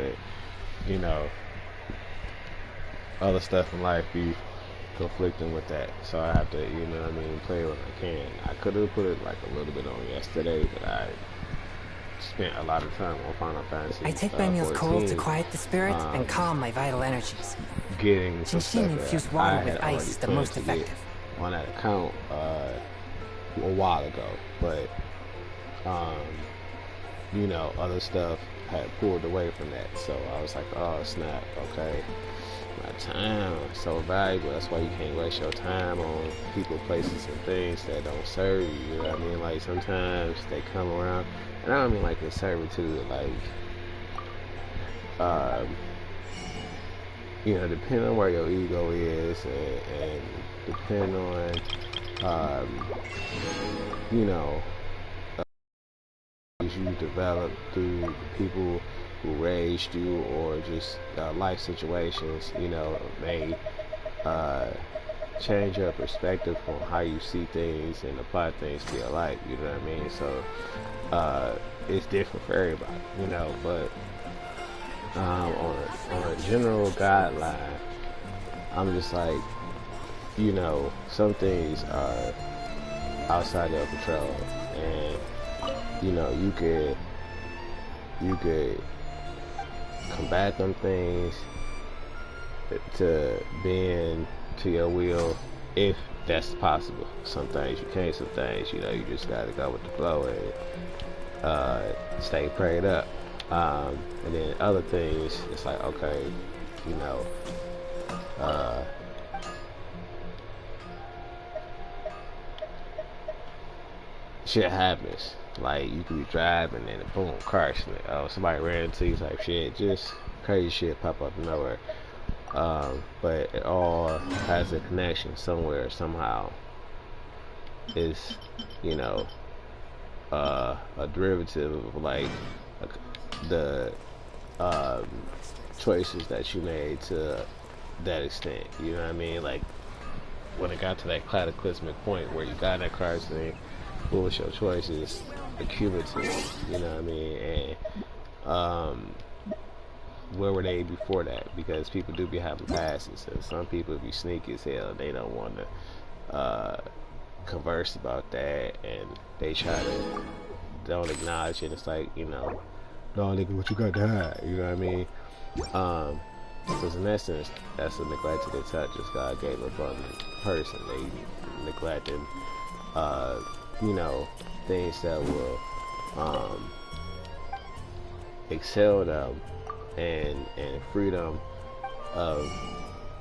and you know, other stuff in life be conflicting with that. So I have to, you know what I mean, play when I can. I could have put it like a little bit on yesterday, but I spent a lot of time on Final I Fantasy take my meals cold to 14, quiet the spirit and um, calm my vital energies. getting some stuff Genshin that infused I water had with ice already is the planned most to get effective. on that account a while ago. But um, you know, other stuff had pulled away from that. So I was like, oh snap, okay. My time is so valuable. That's why you can't waste your time on people, places, and things that don't serve you. You know what I mean? Like sometimes they come around, and I don't mean like in servitude, like um, you know, depending on where your ego is, and depending on you know, you develop through people who raised you, or just life situations, you know, may uh, change your perspective on how you see things and apply things to your life. You know what I mean? So it's different for everybody, you know. But on a general guideline, I'm just like, you know, some things are outside your control, and you know, you could combat them things to bend to your will if that's possible. Some things you can't, some things, you know, you just gotta go with the flow and stay prayed up. And then other things, it's like, okay, you know, uh, shit happens. Like you could be driving and boom, car accident. Oh, somebody ran into you type shit. Just crazy shit pop up nowhere. But it all has a connection somewhere, somehow. Is, you know, a derivative of like the um, choices that you made to that extent. You know what I mean? Like when it got to that cataclysmic point where you got in that car accident, what was your choices? Accumulative. You know what I mean? And um, where were they before that? Because people do be having passes, and some people be sneaky as hell. They don't want to converse about that, and they try to don't acknowledge it. It's like, you know, no nigga, what you got to hide? You know what I mean? Um, because in essence, that's a neglected and touches God gave up on the person. They neglected, uh, you know, things that will um, excel them and freedom of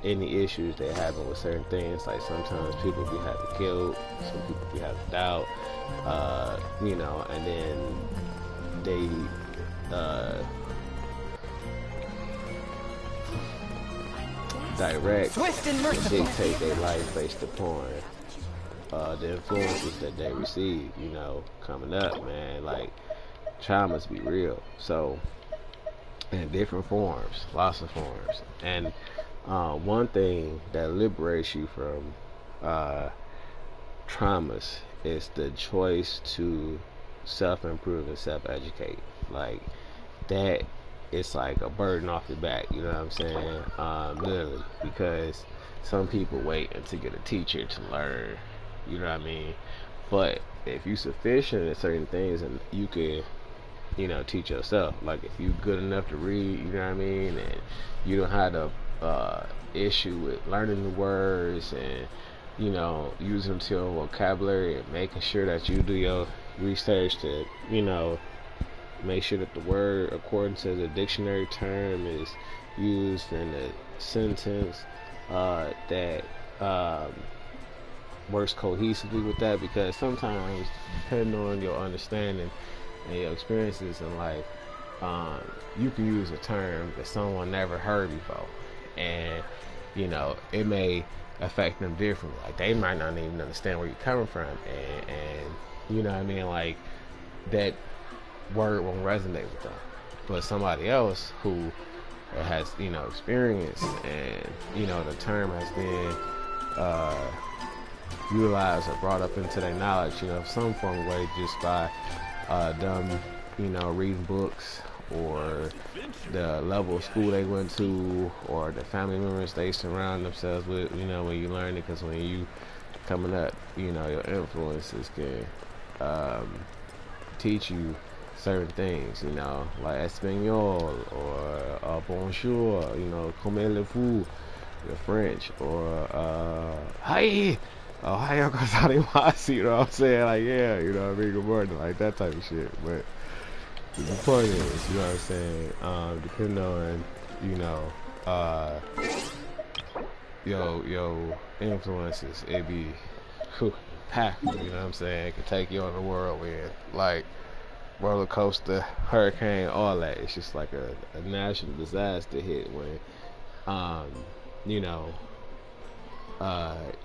any issues they having with certain things. Like sometimes people be having guilt, some people be having doubt, you know, and then they direct Swift and and merciful. dictate their life based upon the influences that they receive, you know, coming up, man. Like traumas be real. So in different forms, lots of forms. And one thing that liberates you from uh, traumas is the choice to self-improve and self-educate. Like that, it's like a burden off your back. You know what I'm saying? Literally, because some people wait until get a teacher to learn. You know what I mean? But if you're sufficient in certain things, and you can, you know, teach yourself. Like if you good enough to read, you know what I mean, and you don't have the issue with learning the words and, you know, using them to your vocabulary and making sure that you do your research to, you know, make sure that the word according to the dictionary term is used in a sentence that works cohesively with that, because sometimes depending on your understanding and your experiences in life, um, you can use a term that someone never heard before, and you know it may affect them differently. Like they might not even understand where you're coming from, and you know what I mean. Like that word won't resonate with them, but somebody else who has, you know, experience, and you know the term has been uh, utilized or brought up into their knowledge, you know, some form of way, just by them, you know, reading books or the level of school they went to, or the family members they surround themselves with. You know, when you learn it, because when you coming up, you know, your influences can teach you certain things, you know, like Espanol or bonjour, you know, comme allez-vous, your French, or hi, oh, hi, Uncle Sadiwasi, you know what I'm saying? Like, yeah, you know what I mean? Good morning, like that type of shit. But the point is, you know what I'm saying? Depending on, you know, yo influences, it be packed, you know what I'm saying? It can take you on a whirlwind, like roller coaster, hurricane, all that. It's just like a national disaster hit when, you know,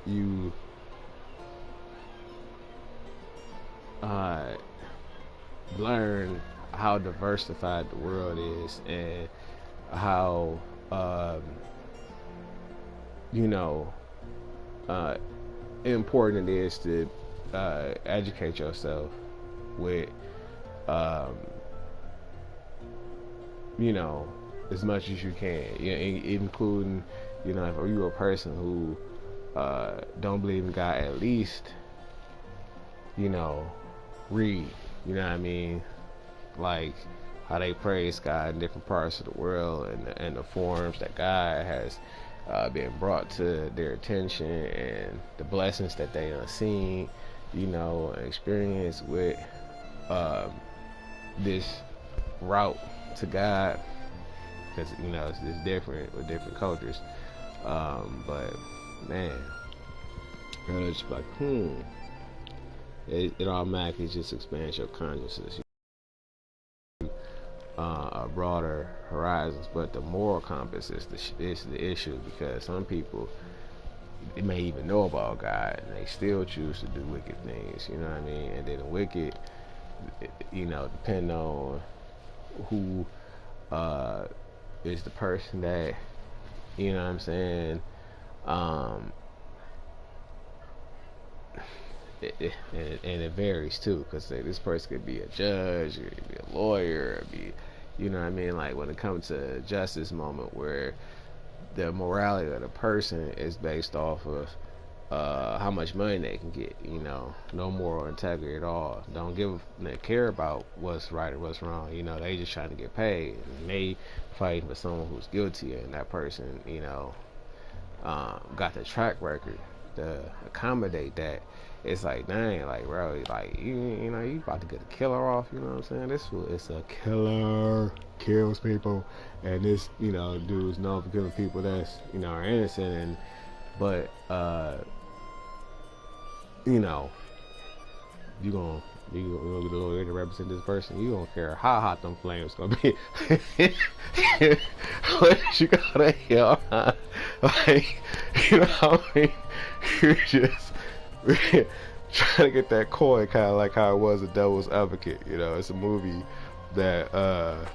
you learn how diversified the world is, and how, you know, important it is to educate yourself with, you know, as much as you can, including, you know, if you're a person who don't believe in God, at least, you know, read, you know what I mean, like how they praise God in different parts of the world, and the forms that God has been brought to their attention, and the blessings that they have seen, you know, experience with this route to God, because, you know, it's different with different cultures, but man, it's just like, it automatically just expands your consciousness, broader horizons. But the moral compass is the issue, because some people, they may even know about God and they still choose to do wicked things, you know what I mean? And then the wicked, you know, depending on who is the person that, you know what I'm saying, and it varies too, because this person could be a judge, or could be a lawyer, or be, you know what I mean, like when it comes to justice moment, where the morality of the person is based off of how much money they can get, you know, no moral integrity at all, they care about what's right or what's wrong, you know, they just trying to get paid, and they fighting for someone who's guilty, and that person, you know, got the track record to accommodate that. It's like, dang, like, bro, like, you know, you about to get a killer off, you know what I'm saying? This fool is a killer, kills people, and this, you know, dude's known for killing people that's, you know, are innocent, and, but, you know, you gonna go in to represent this person, you don't care how hot them flames gonna be. What you gotta hear, like, you know what I mean? You're just trying to get that coin, kind of like how it was a Devil's Advocate. You know, it's a movie that I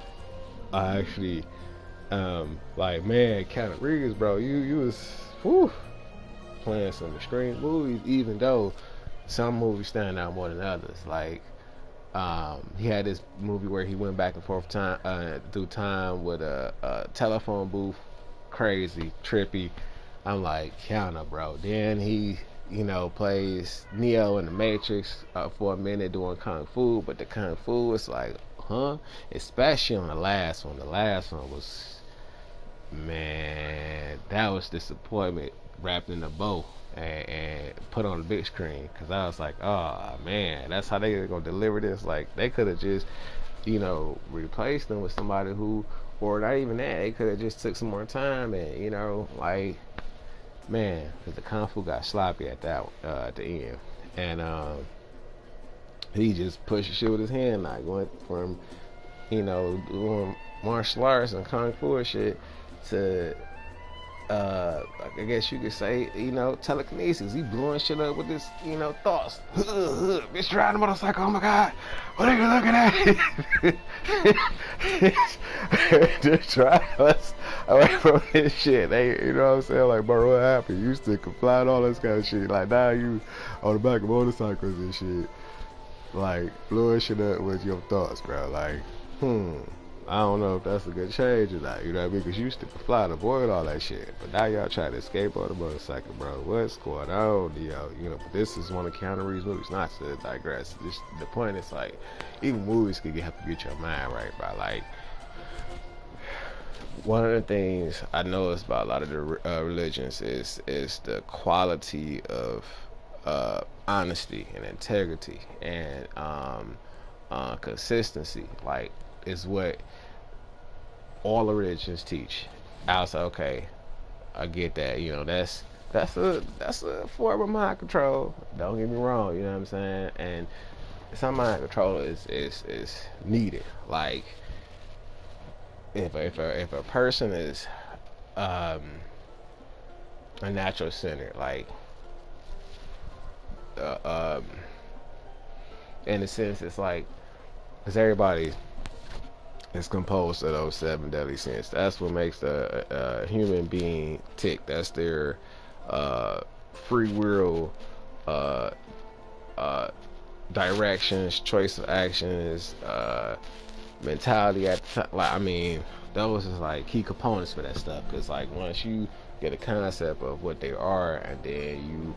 actually like, man, Keanu Reeves, bro, you was playing some extreme movies, even though some movies stand out more than others. Like, he had this movie where he went back and forth through time with a telephone booth, crazy, trippy. I'm like, Keanu, bro. Then he, you know, plays Neo in the Matrix for a minute doing kung fu, but the kung fu was like, especially on the last one. The last one was, man, that was disappointment wrapped in a bow, and put on the big screen, because I was like, oh man, that's how they gonna deliver this. Like, they could have just, you know, replaced them with somebody who, or not even that, they could have just took some more time, and, you know, like, man, because the kung fu got sloppy at the end, and he just pushed the shit with his hand, like went from, you know, doing martial arts and kung fu and shit to, I guess you could say, you know, telekinesis. He blowing shit up with his, you know, thoughts. Bitch riding a motorcycle. Oh my God, what are you looking at? Just try us away from this shit. They, you know what I'm saying? Like, bro, what happened? You used to comply and all this kind of shit. Like, now you on the back of motorcycles and shit. Like, blowing shit up with your thoughts, bro. Like, I don't know if that's a good change or not, you know what I mean? Because you used to fly to avoid all that shit. But now y'all try to escape on the motorcycle, bro. What's going on, yo? You know, but this is one of Keanu Reeves' movies, not to digress. The point is, like, even movies can have to get your mind right, bro. Like, one of the things I noticed about a lot of the religions is the quality of honesty and integrity and consistency. Like, is what all the religions teach. I was like, okay, I get that. You know, that's a form of mind control. Don't get me wrong. You know what I'm saying? And some mind control is needed. Like, if a person is a natural sinner, like uh, um, in a sense, it's like, because everybody is composed of those seven deadly sins. That's what makes the human being tick. That's their free will, uh, uh, directions, choice of actions, mentality at the time. Like, I mean, those is like key components for that stuff. Because like once you get a concept of what they are, and then you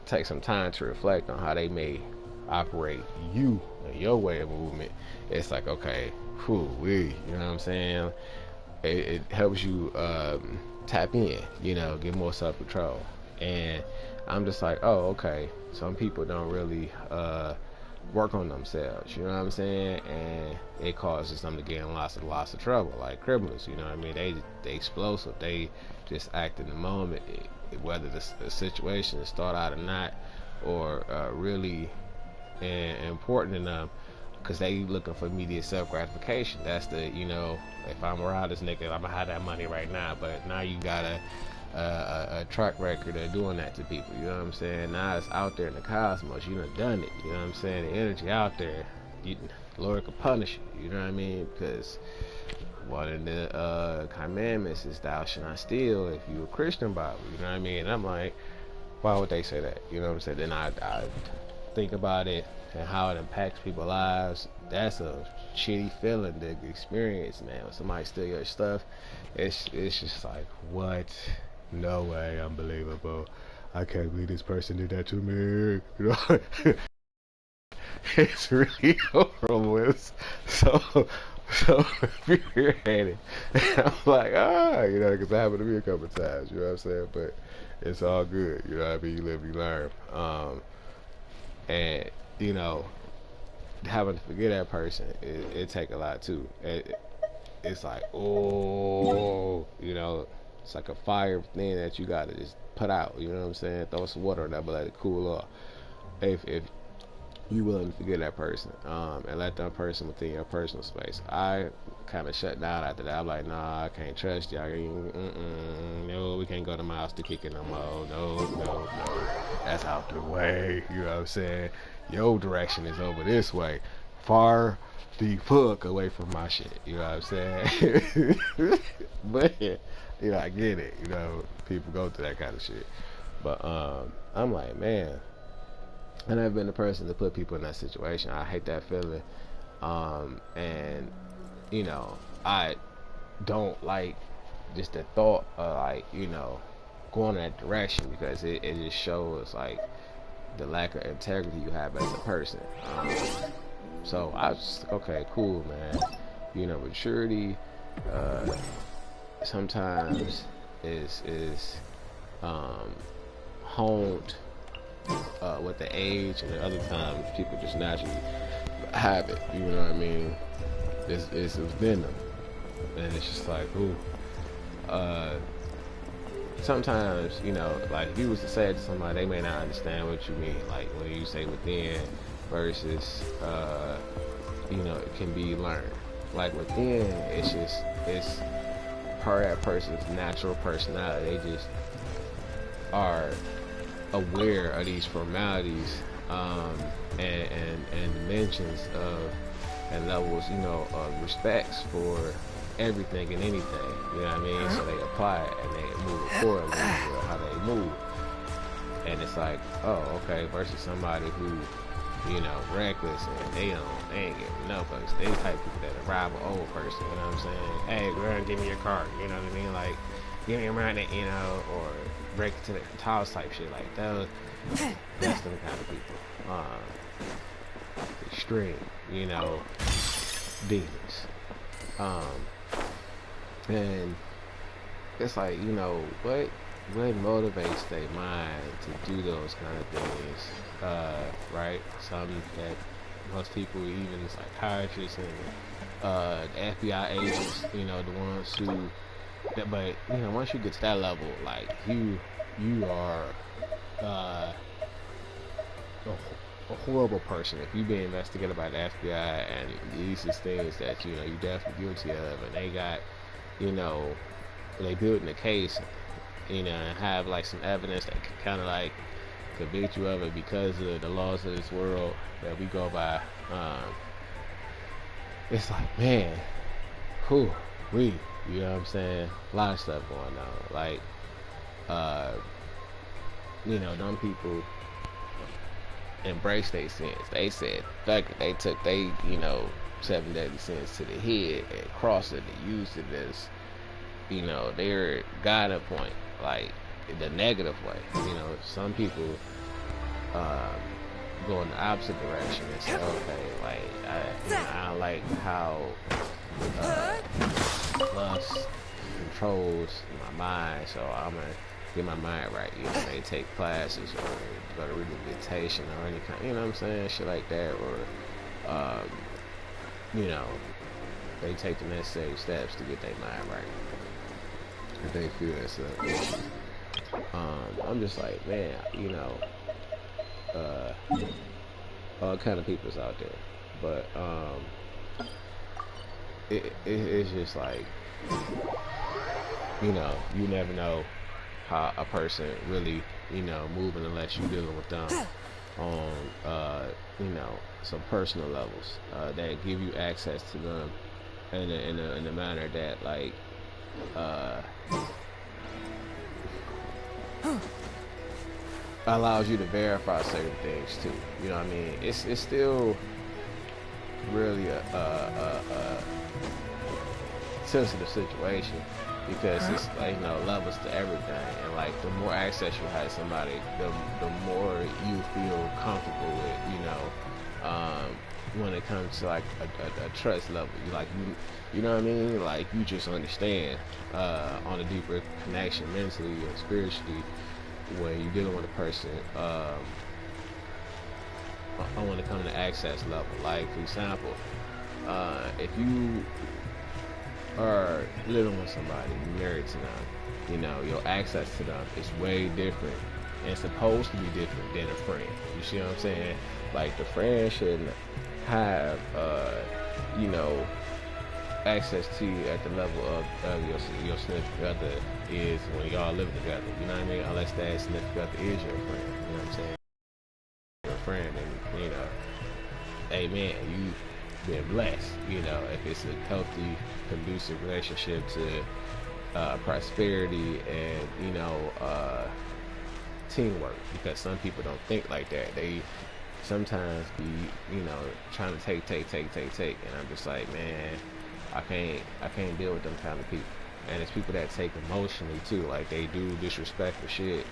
take some time to reflect on how they may operate you and your way of movement, it's like, okay, you know what I'm saying? It helps you tap in, you know, get more self control. And I'm just like, oh, okay. Some people don't really work on themselves, you know what I'm saying? And it causes them to get in lots of trouble, like criminals, you know what I mean? They explosive, they just act in the moment, whether the situation is thought out or not, or really important enough, because they looking for immediate self gratification. That's the, you know, if I'm around this nigga, I'm gonna have that money right now. But now you got a track record of doing that to people. You know what I'm saying? Now it's out there in the cosmos. You done it. You know what I'm saying? The energy out there. Lord could punish you. You know what I mean? Because one of the commandments is thou shalt not steal if you a Christian Bible. You know what I mean? And I'm like, why would they say that? You know what I'm saying? Then I think about it and how it impacts people's lives. That's a shitty feeling to experience, man. When somebody steal your stuff, it's just like, what? No way, unbelievable. I can't believe this person did that to me. You know, it's really horrible. It's so infuriating. I'm like, you know, because it happened to me a couple of times. You know what I'm saying? But it's all good. You know what I mean? You live, you learn. And you know, having to forget that person, it take a lot too. It's like, oh, you know, it's like a fire thing that you gotta just put out. You know what I'm saying? Throw some water on that, but let it cool off. If you willing to forget that person, and let that person within your personal space. I kind of shut down after that. I'm like, nah, I can't trust y'all. No, we can't go to my house to kick it no more. No. That's out the way. You know what I'm saying? Your direction is over this way. Far the fuck away from my shit. You know what I'm saying? But, you know, I get it. You know, people go through that kind of shit. But, I'm like, man, I've never been the person to put people in that situation. I hate that feeling. And, you know, I don't like just the thought of, like, you know, going in that direction, because it just shows, like, the lack of integrity you have as a person. So I was just like, okay, cool, man. You know, maturity sometimes is honed with the age, and then other times people just naturally have it. You know what I mean? It's within them, and it's just like, ooh. Sometimes, you know, like if you was to say it to somebody, they may not understand what you mean. Like when you say within versus, you know, it can be learned. Like within, it's part of that person's natural personality. They just are aware of these formalities and dimensions of and levels, you know, of respects for everything and anything. You know what I mean? So they apply it and they move accordingly to how they move. And it's like, oh, okay, versus somebody who you know, reckless, and they ain't getting no fucks. They type of people that rob an old person, you know what I'm saying? Hey, go ahead and give me your car, you know what I mean? Like, give me a run, you know, or break into the house type shit like those. That's them kind of people. Extreme, you know, demons. And it's like, you know, what motivates their mind to do those kind of things, right? Some that most people, even psychiatrists and the FBI agents, you know, the ones who, but you know, once you get to that level, like you are uh, a horrible person if you being investigated by the FBI and these is things that you know you definitely guilty of, and they got, you know, they building a case, you know, and have like some evidence that can kind of like convict you of it because of the laws of this world that we go by. It's like, man, who you know what I'm saying? A lot of stuff going on. Like, you know, them people embrace their sins. They said, fuck it. They took they, you know, 7 deadly sins to the head and crossed it and used it as, you know, their God point, like the negative way. You know, some people go in the opposite direction and say, okay, like I don't like how lust controls my mind, so I'm gonna get my mind right. You know, they take classes or go to rehabilitation or any kind, you know what I'm saying, shit like that, or you know, they take the necessary steps to get their mind right if they feel that's an issue. I'm just like, man, you know, all kind of people's out there, but it's just like, you know, you never know how a person really, you know, moving unless you're dealing with them on, you know, some personal levels that give you access to them in a manner that, like, allows you to verify certain things too. You know what I mean? It's still really a sensitive situation because it's like, you know, levels to everything, and like the more access you have to somebody, the more you feel comfortable with, you know, when it comes to like a trust level. You know what I mean? Like you just understand on a deeper connection mentally or spiritually when you're dealing with a person. I want to come to access level. Like for example, if you are living with somebody, you're married to them, you know, your access to them is way different and supposed to be different than a friend. You see what I'm saying? Like the friend shouldn't have, you know, access to you at the level of your significant other is when y'all living together. You know what I mean? Unless that significant other is your friend. You know what I'm saying? Your friend, and you know, hey man, you been blessed. You know, if it's a healthy, conducive relationship to prosperity and, you know, teamwork, because some people don't think like that. They sometimes be, you know, trying to take, and I'm just like, man, I can't deal with them kind of people. And it's people that take emotionally too, like they do disrespectful shit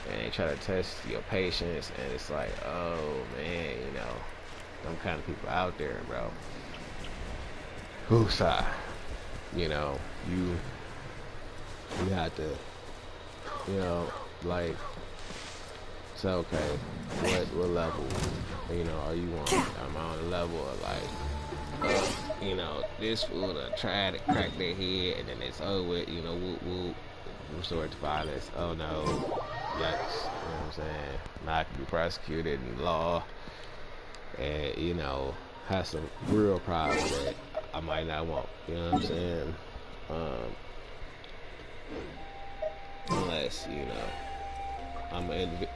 and they try to test your patience, and it's like, oh man, you know, them kind of people out there, bro. Whoosah. You know, you have to, you know, like, say, okay, what level, you know, are you on? I'm on a level of like, you know, this fool try to crack their head and then it's over with, you know, whoop, resort to violence. Oh no, yikes, you know what I'm saying? Now I can be prosecuted in law and, you know, have some real problems that I might not want, you know what I'm saying? Unless, you know, I'm an individual.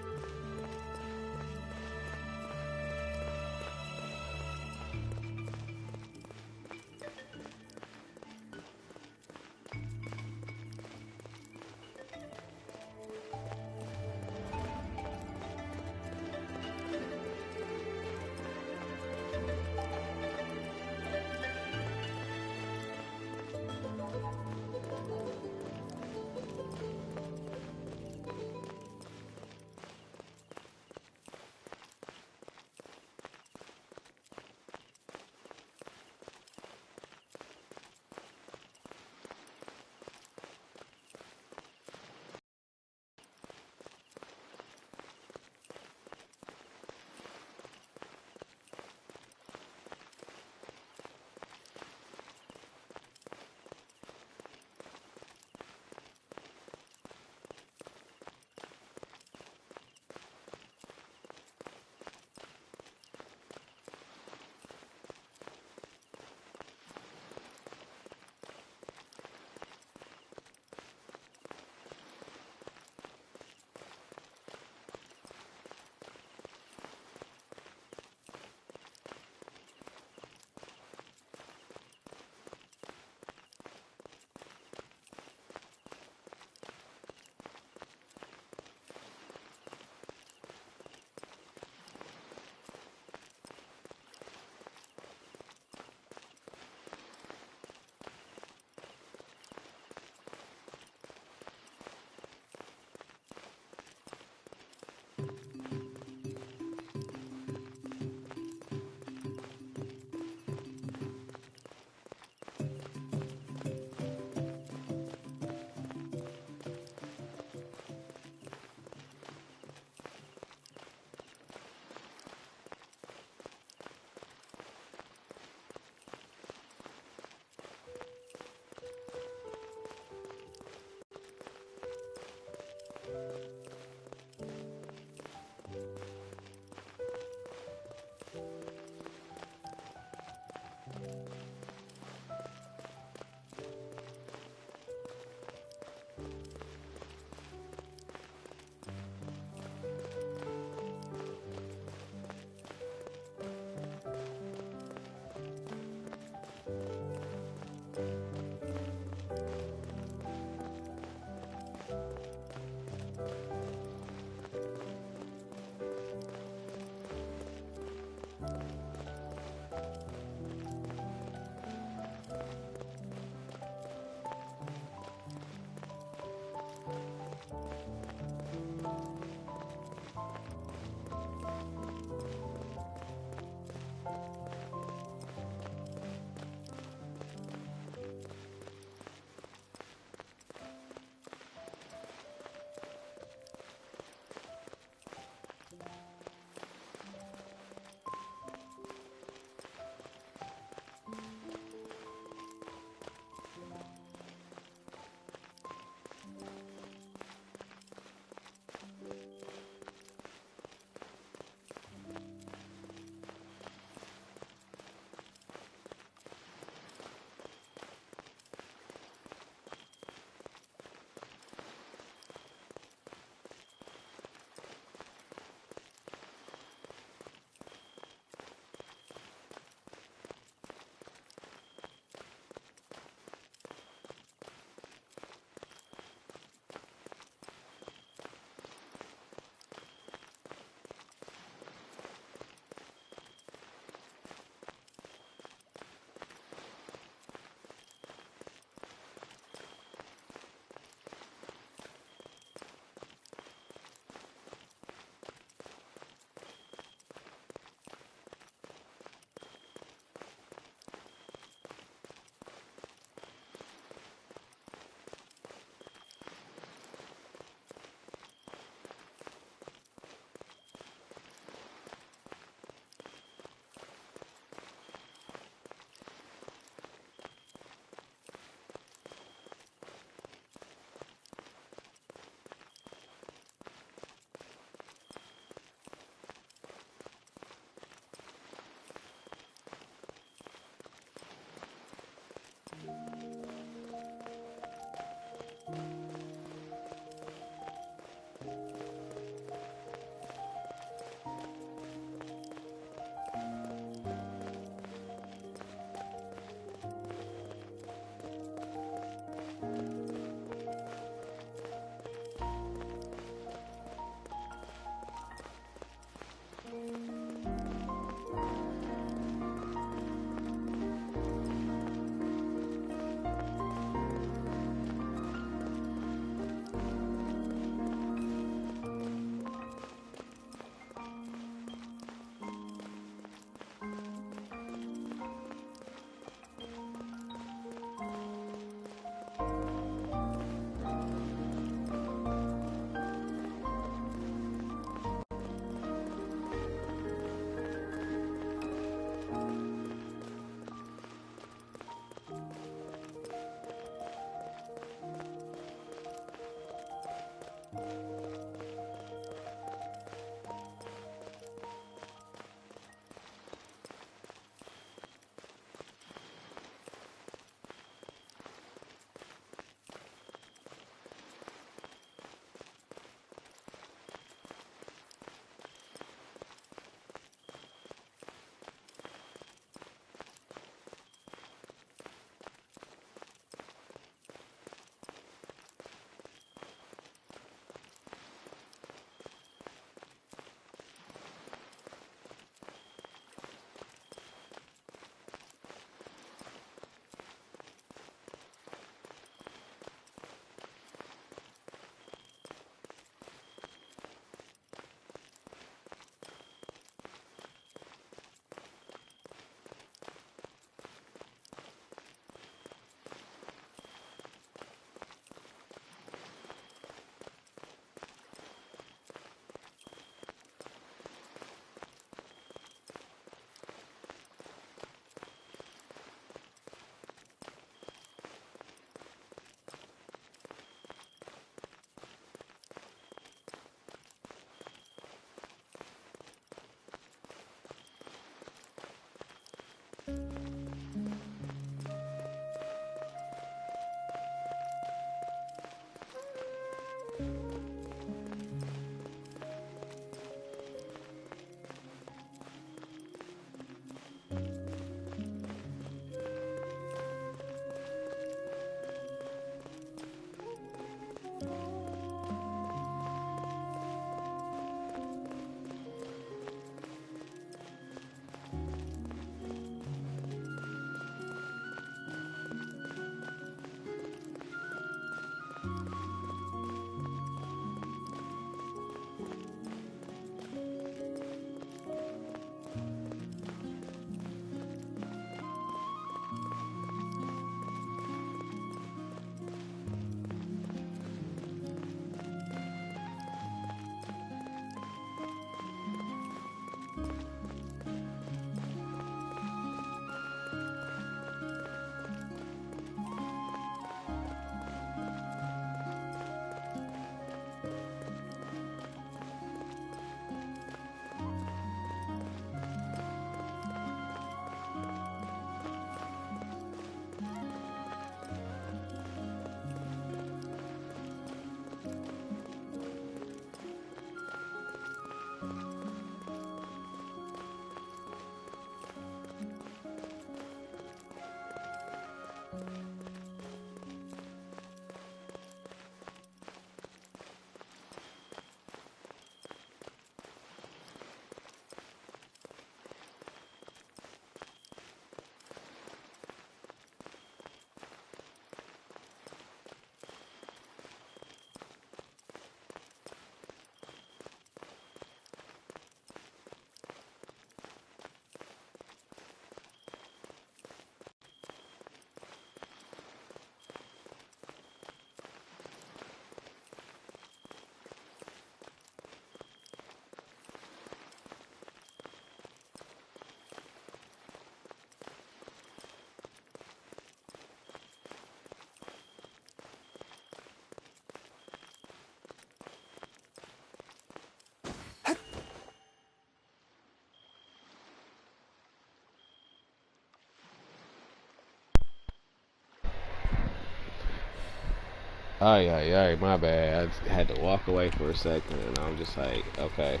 Oh, yeah, my bad. I just had to walk away for a second, and I'm just like, okay.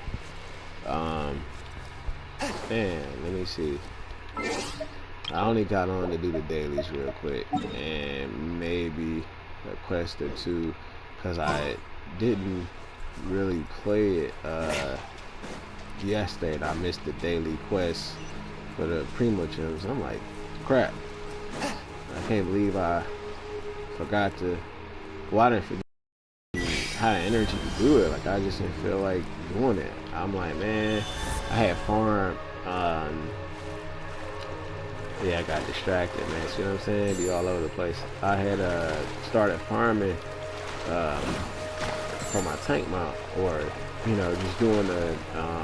Um, man, let me see. I only got on to do the dailies real quick, and maybe a quest or two, cause I didn't really play it yesterday. And I missed the daily quest for the Primo gems. I'm like, crap. I can't believe I forgot to. Well, I didn't forget how the energy to do it. Like I just didn't feel like doing it. I'm like, man, I had farmed. Yeah, I got distracted, man. See what I'm saying? Be all over the place. I had started farming um, for my tank mount, or just doing the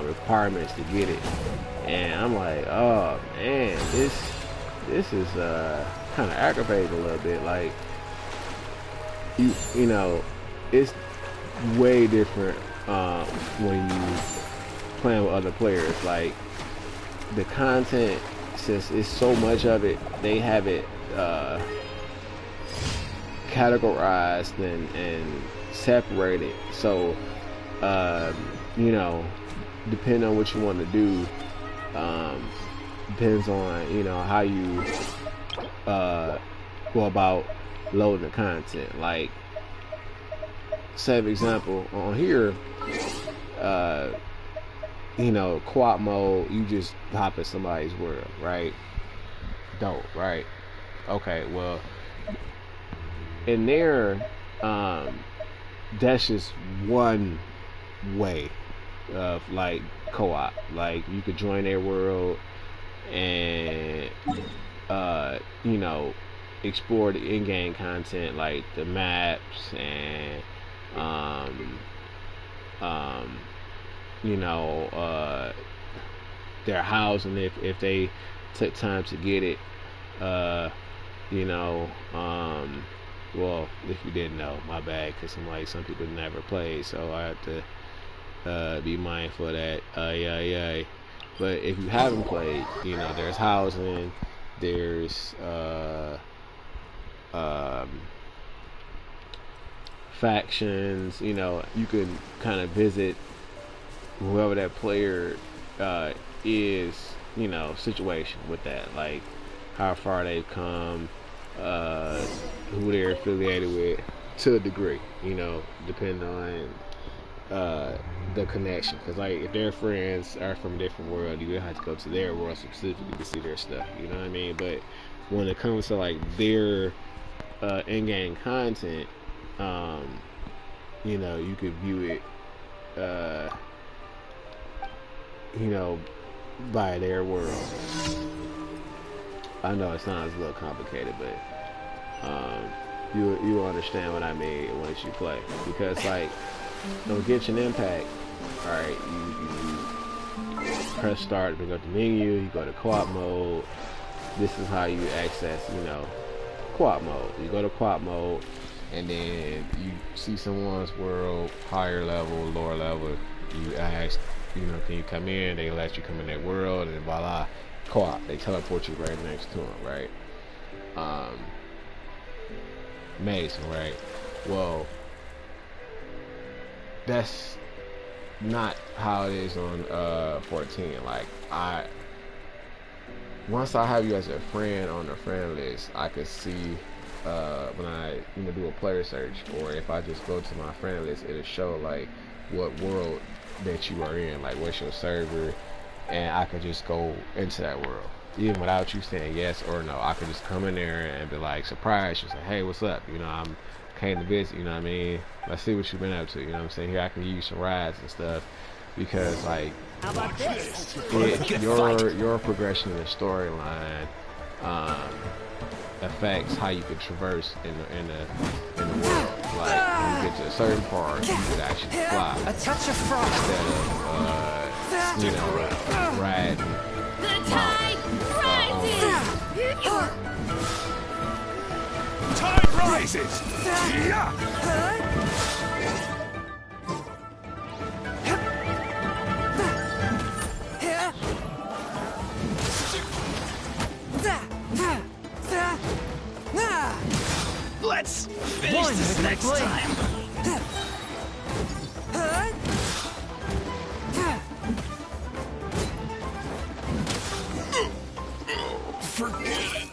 requirements to get it. And I'm like, oh man, this is kind of aggravating a little bit. Like it's way different when you playing with other players. Like the content, since it's so much of it, they have it categorized and separated. So depending on what you want to do, depends on how you go about loading the content. Like, say for example, on here, co-op mode, you just hop in somebody's world, right? Dope, right? Okay, well, in there, that's just one way of like co-op. Like you could join their world and explore the in-game content, like the maps and um, their housing if they took time to get it. Uh, you know, well, if you didn't know, my bad, because some people never played, so I have to be mindful of that. Yeah. But if you haven't played, there's housing, there's um, factions. You can kind of visit whoever that player is, situation with that, like how far they've come, who they're affiliated with, to a degree, depending on the connection. Because like if their friends are from a different world, you have to go to their world specifically to see their stuff. You know what I mean? But when it comes to like their in-game content, you could view it, by their world. I know it sounds a little complicated, but you understand what I mean once you play. Because like on Genshin Impact, alright, you press start to go to the menu, you go to co-op mode. This is how you access, co-op mode. You go to co-op mode, and then you see someone's world, higher level, lower level. You ask, can you come in? They let you come in their world, and voila, co-op. They teleport you right next to them, right? Amazing, right? Well, that's not how it is on 14. Like once I have you as a friend on the friend list, I could see when I do a player search, or if I just go to my friend list, it'll show like what world that you are in, like what's your server, and I could just go into that world even without you saying yes or no. I could just come in there and be like surprised. You say, hey, what's up? I'm came to visit. You know what I mean? Let's see what you've been up to. You know what I'm saying? Here I can give you some rides and stuff, because like your progression in the storyline affects how you can traverse in the world. Like when you get to a certain part, you could actually fly A touch of frost. instead of ride Tide rises! Yeah! Let's finish finish this next time. Forget it.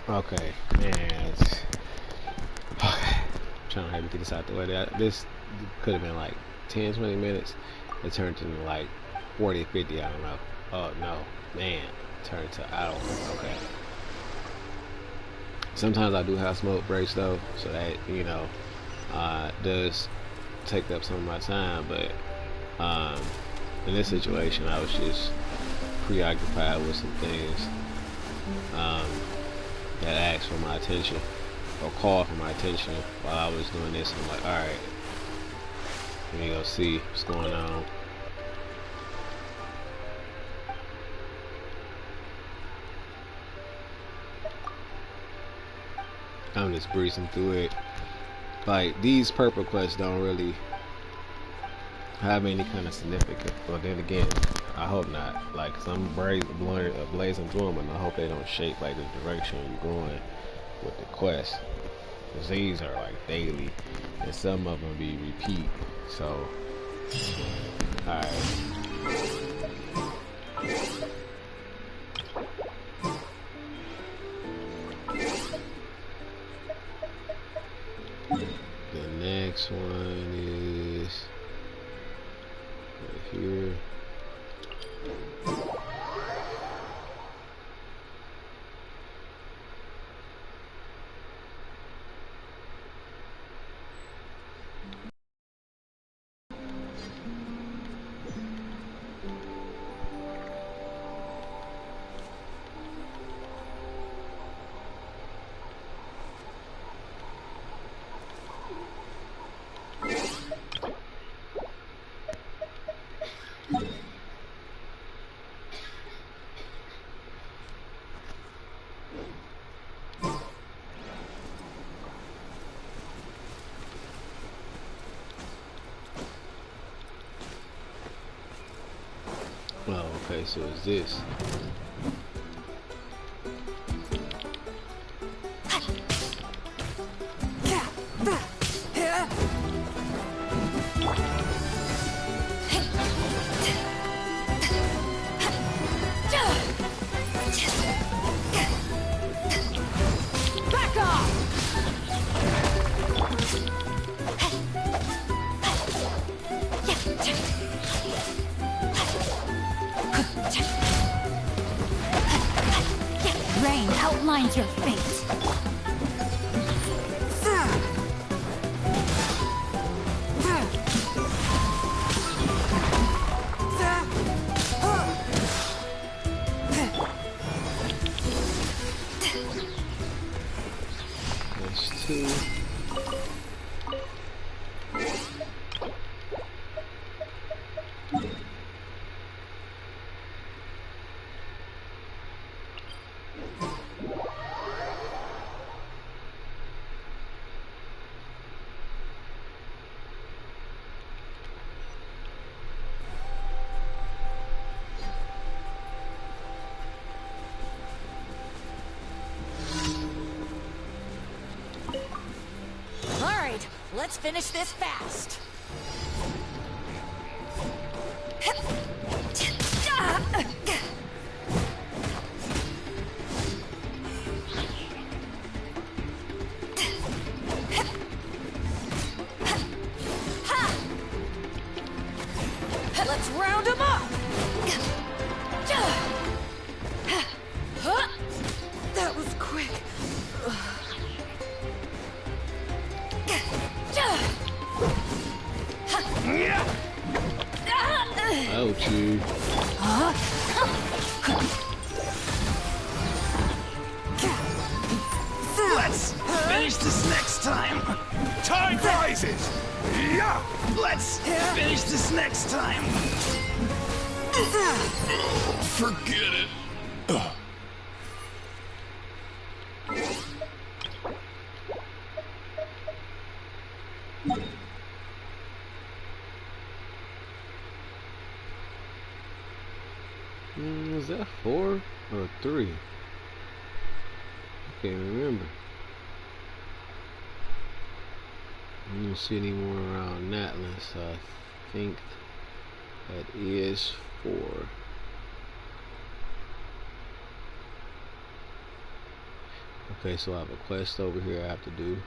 Okay, man. Okay. I'm trying to have to get this out the way. This could have been like 10, 20 minutes. It turned into like 40, 50. I don't know. Oh no, man. It turned to hours. Okay. Sometimes I do have smoke breaks though, so that does take up some of my time. But in this situation, I was just preoccupied with some things um, that asked for my attention or called for my attention while I was doing this. I'm like, all right, let me go see what's going on. I'm just breezing through it. Like, these purple quests don't really have any kind of significance. Well, then again, I hope not. Like, cause I'm blazing through them, and I hope they don't shape like the direction you're going with the quest. Cause these are like daily, and some of them be repeat. So, all right. The next one is right here. Oh, okay, so it's this. Back off! Rain outlines your fate. That's two. Alright, let's finish this fast. Let's round them up! That was quick. Ouch, you. Let's finish this next time. Time rises. Yeah. Let's finish this next time. Forget it. Was that 4 or 3? I can't remember. I don't see any more around Natlan, so I think that is 4. Okay, so I have a quest over here I have to do.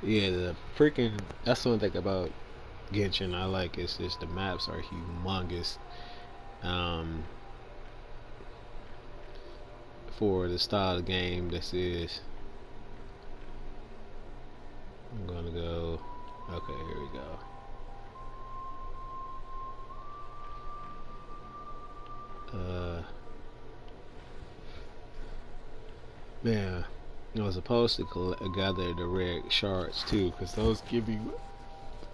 Yeah, the freaking, that's one thing about Genshin I like is just the maps are humongous. Um, for the style of game this is. I'm gonna go. Okay, here we go. Man, I was supposed to gather the red shards too, because those give you,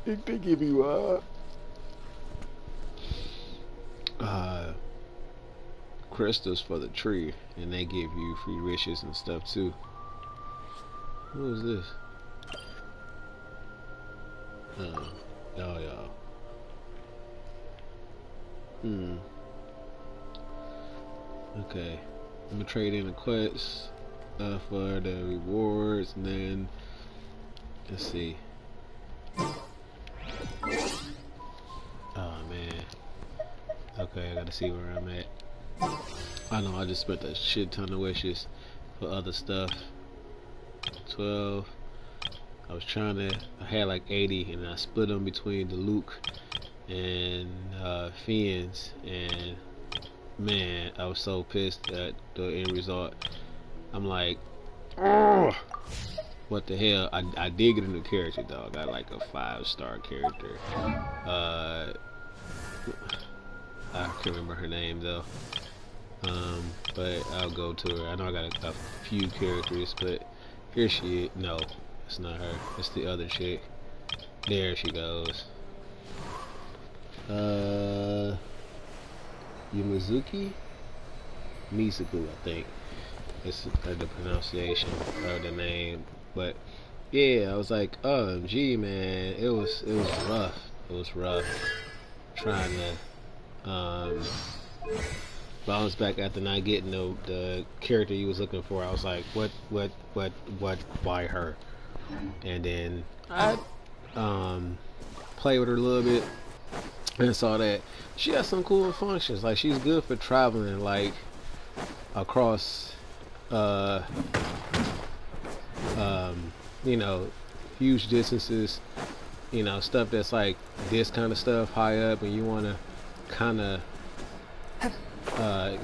they give you crystals for the tree, and they give you free wishes and stuff too. Who is this? Oh, y'all. Okay, I'm gonna trade in the quests for the rewards, and then let's see. Oh man. Okay, I gotta see where I'm at. I know I just spent a shit ton of wishes for other stuff. 12. I was trying to. I had like 80, and I split them between the Luke and Fiends, and man, I was so pissed at the end result. I'm like, oh, what the hell? I did get a new character though. I got like a 5-star character. I can't remember her name though. But I'll go to her. I know I got a few characters, but here she is. No, it's not her. It's the other chick. There she goes. Yumizuki? Mizuku, I think. It's the pronunciation of the name. But yeah, I was like, gee, man, it was rough. It was rough trying to bounce back after not getting the character you was looking for. I was like, what, why her? And then I played with her a little bit and saw that she has some cool functions. Like she's good for traveling, like across, you know, huge distances. You know, stuff that's like this kind of stuff high up, and you want to kind of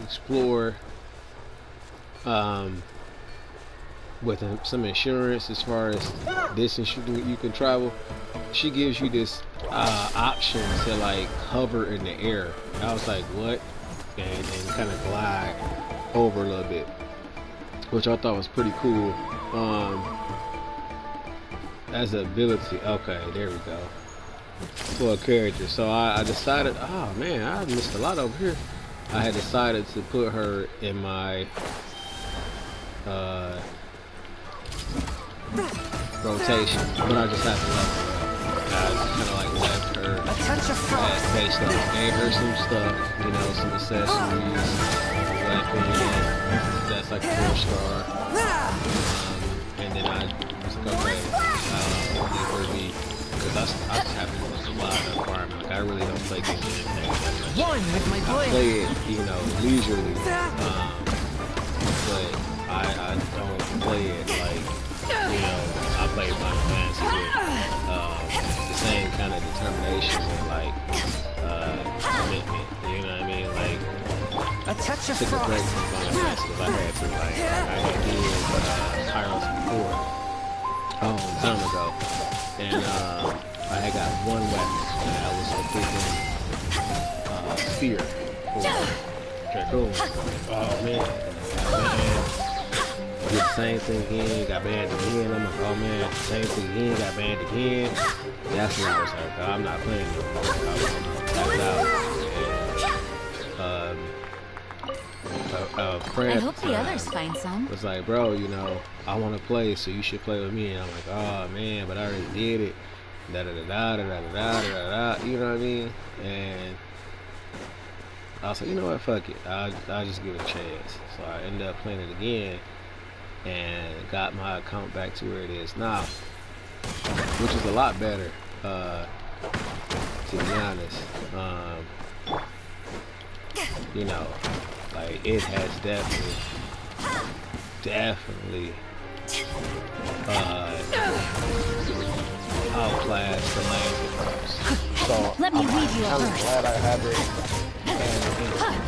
explore with some insurance as far as distance you can travel. She gives you this option to like hover in the air. And I was like, what? And kind of glide over a little bit, which I thought was pretty cool. As an ability. Okay, there we go. For a character. So I decided, oh man, I missed a lot over here. I had decided to put her in my rotation, but I just have to let her up. I just kind of like left her at base level. Gave her some stuff, you know, some accessories, weapon, that's like a 4-star. And then I was like, okay, because I just have to do a lot of requirements. Like, I really don't play Genshin Impact that much. One with my blade. I play it, you know, leisurely, but I don't play it like, you know, I play Final Fantasy with the same kind of determination and like commitment. You know what I mean? Like, a touch of took a break from Final Fantasy because I had to, like, I had did Pyros before, a long time ago, and I had got one weapon, and that was a freaking spear for Dragoon. Oh man, did the same thing again, got banned again. I'm like, oh man, same thing again, got banned again. That's when I was like, oh, I'm not playing no more. A friend I hope the others find some. was like, bro, you know, I want to play, so you should play with me. And I'm like, oh man, but I already did it. Da da da da da da da da da. You know what I mean? And I was like, you know what, fuck it. I'll just give it a chance. So I ended up playing it again and got my account back to where it is now, which is a lot better. to be honest. You know, like it has definitely outclassed the Lands. So Let me read you a I'm verse. glad I have it. And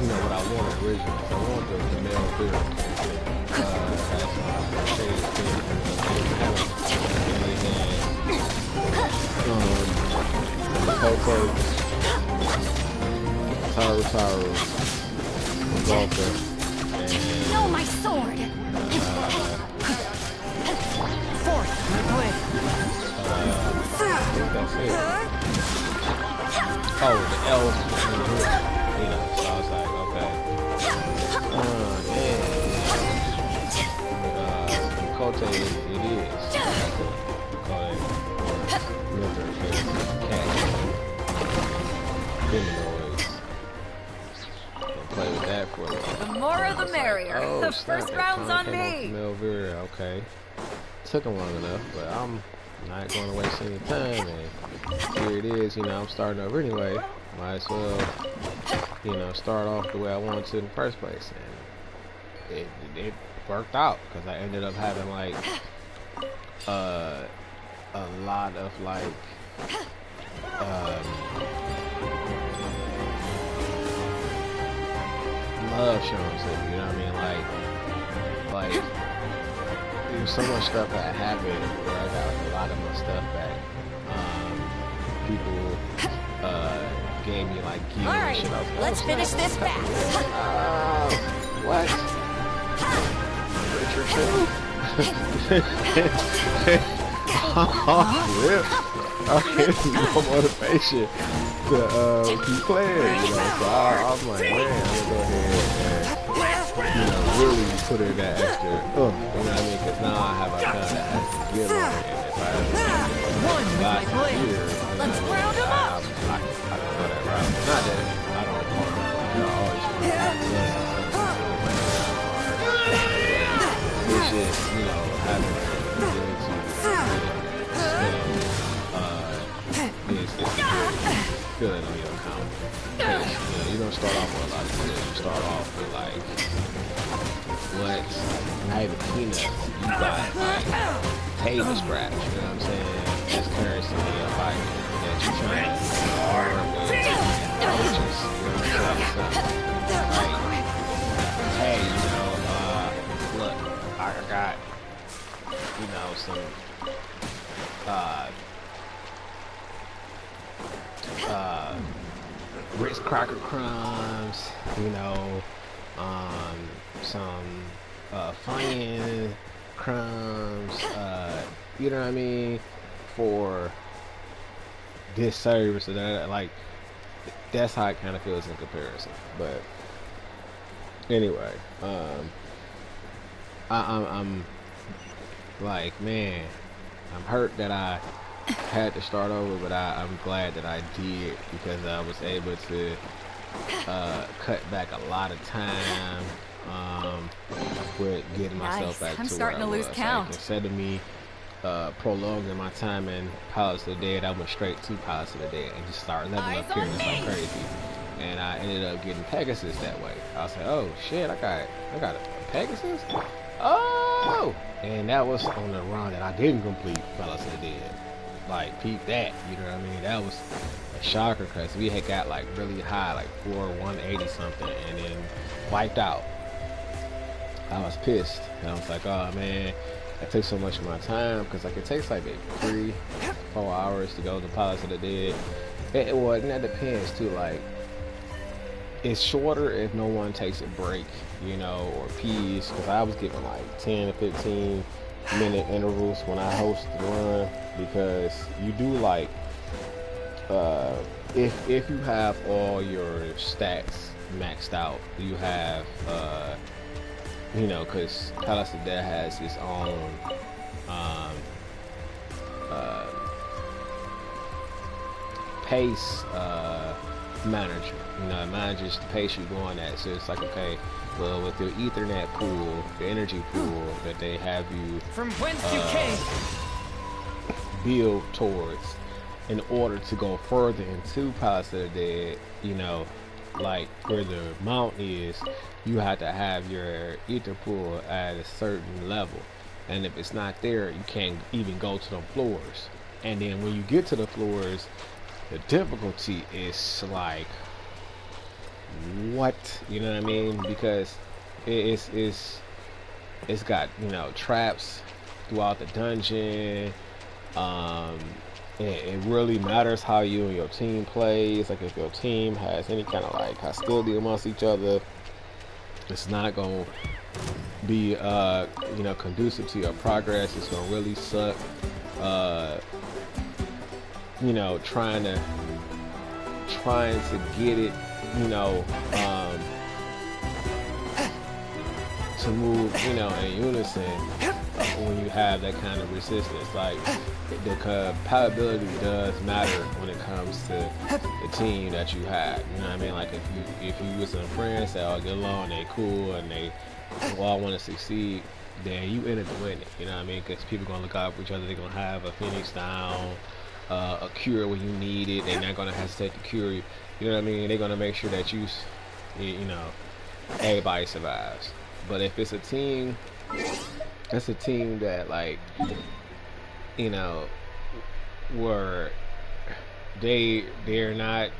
you know what I wanted originally. I wanted the male theory. That's my shade thing. Coco, Taru, Golfer, and No, my sword! Fourth, my blade. I think that's it. Oh, the elf, you know, so I was like, okay. Kote, it is. Call it liver, cat, humanoids. Play with that for you. The more the merrier. Oh, The snap, first that round's time on came off me. Melvira, okay. Took him long enough, but I'm not going to waste any time, and here it is, you know, I'm starting over anyway. Might as well, you know, start off the way I wanted to in the first place, and it worked out, because I ended up having, like, a lot of, like, love shown to me, you know what I mean, like, there was so much stuff that happened where I got a lot of my stuff back. People gave me like gear and Alright, shit. I was like, let's finish this fast. What? Richard oh, rip. I had no motivation to keep playing, you know. So I'm like, man, I'm gonna go ahead and, you know, really put in that extra, you know what I mean? Because now I have a kind of extra gear on it, and if I last year, Let's round them up. I can go that route. Not that I don't, you know, always it's just, you know, having the ability to it's a feeling on your account. Because, you know, you don't start off with a lot of skills. You start off with, like, what, not even peanuts. You got, like, table scraps, you know what I'm saying? That's currency in your life that you're trying to earn with approaches, you know what I'm saying? Like, hey, you know, look, I got, you know, some, Ritz cracker crumbs, you know, some Funyun crumbs, you know what I mean, for this service and that, like, that's how it kind of feels in comparison. But anyway, I'm like, man, I'm hurt that I had to start over, but I'm glad that I did, because I was able to cut back a lot of time with getting myself back to starting where I to lose was. count. Like, instead of me prolonging my time in Palace of the Dead, I went straight to Palace of the Dead and just started leveling up here just like crazy. And I ended up getting Pegasus that way. I was like, oh shit, I got a Pegasus? Oh! And that was on the run that I didn't complete Palace of the Dead. Like, peep that, you know what I mean? That was a shocker, because we had got like really high, like 180 something, and then wiped out. I was pissed, and I was like, oh man, that took so much of my time, because like it takes like maybe 3-4 hours to go to Palace of the Dead. Well, and that depends too, like, it's shorter if no one takes a break, you know, or peas, because I was giving like 10 to 15 minute intervals when I host the run, because you do like, if you have all your stats maxed out, you have, you know, because Palace of Death has its own pace manager. You know, it manages the pace you're going at. So it's like, okay, well, with your Ethernet pool, the energy pool that they have you From whence you came. build towards, in order to go further into Palace of the Dead, you know, like where the mount is, you have to have your ether pool at a certain level, and if it's not there, you can't even go to the floors. And then when you get to the floors, the difficulty is like, what, you know what I mean? Because it's got, you know, traps throughout the dungeon. um it really matters how you and your team plays. Like if your team has any kind of like hostility amongst each other, it's not gonna be you know, conducive to your progress. It's gonna really suck. uh you know, trying to get it, you know, to move, you know, in unison when you have that kind of resistance. Like the compatibility does matter when it comes to the team that you have. You know what I mean? Like if you with some friends that all get along, they cool, and they all want to succeed, then you end up winning. You know what I mean? Because people gonna look out for each other. They're gonna have a Phoenix down, a cure when you need it. They're not gonna hesitate to cure you. You know what I mean? They're gonna make sure that you know, everybody survives. But if it's a team, that's a team that, like, you know, where they're not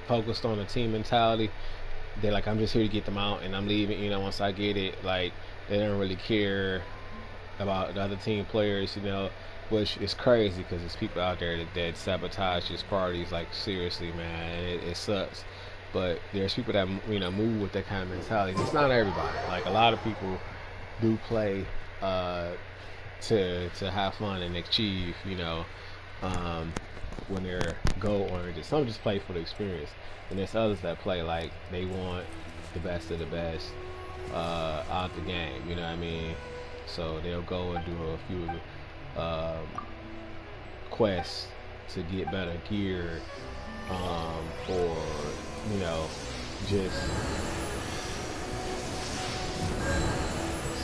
focused on the team mentality. They're like, I'm just here to get them out and I'm leaving. You know, once I get it, like, they don't really care about the other team players. You know, which is crazy because there's people out there that sabotage these parties. Like, seriously, man, it sucks. But there's people that, you know, move with that kind of mentality. It's not everybody. Like, a lot of people do play to have fun and achieve, you know, when they're goal oriented. Some just play for the experience, and there's others that play like they want the best of the best out the game. You know what I mean? So they'll go and do a few quests to get better gear, or, you know, just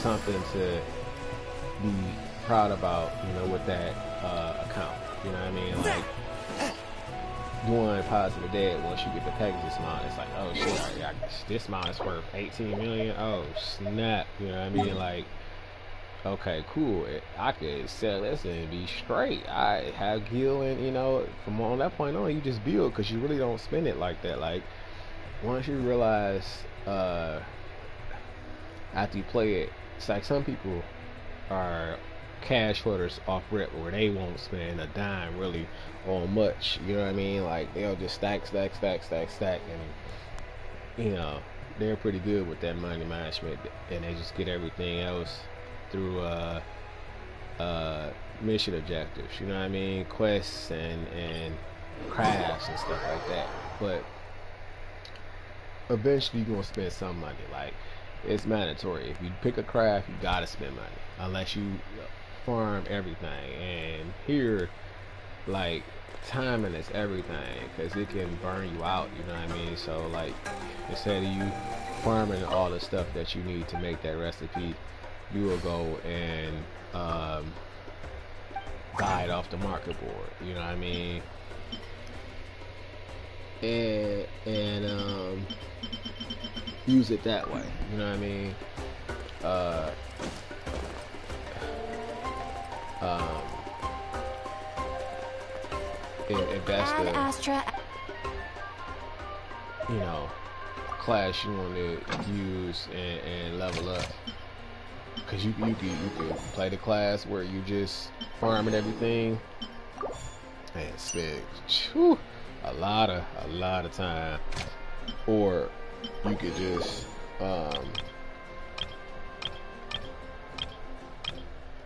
something to be proud about, you know, with that account. You know what I mean? Like, doing Palace of the Dead, once you get the Pegasus mount, it's like, oh shit, this mount is worth 18 million. Oh snap! You know what I mean? Like, okay, cool. I could sell this and be straight. I have Gil, and, you know, from on that point on, you just build because you really don't spend it like that. Like, once you realize after you play it, it's like some people are cash hoarders off rip, where they won't spend a dime really on much. You know what I mean? Like, they'll just stack, and, you know, they're pretty good with that money management, and they just get everything else through mission objectives. You know what I mean? Quests and crafts and stuff like that. But eventually you're gonna spend some money. Like, it's mandatory. If you pick a craft, you gotta spend money, unless you farm everything. And here, like, timing is everything, because it can burn you out. You know what I mean? So, like, instead of you farming all the stuff that you need to make that recipe, you will go and buy it off the market board. You know what I mean? And use it that way. You know what I mean? If that's the, Astra. you know, class you want to use and level up, because you can play the class where you just farming everything and spend a lot of time, or you could just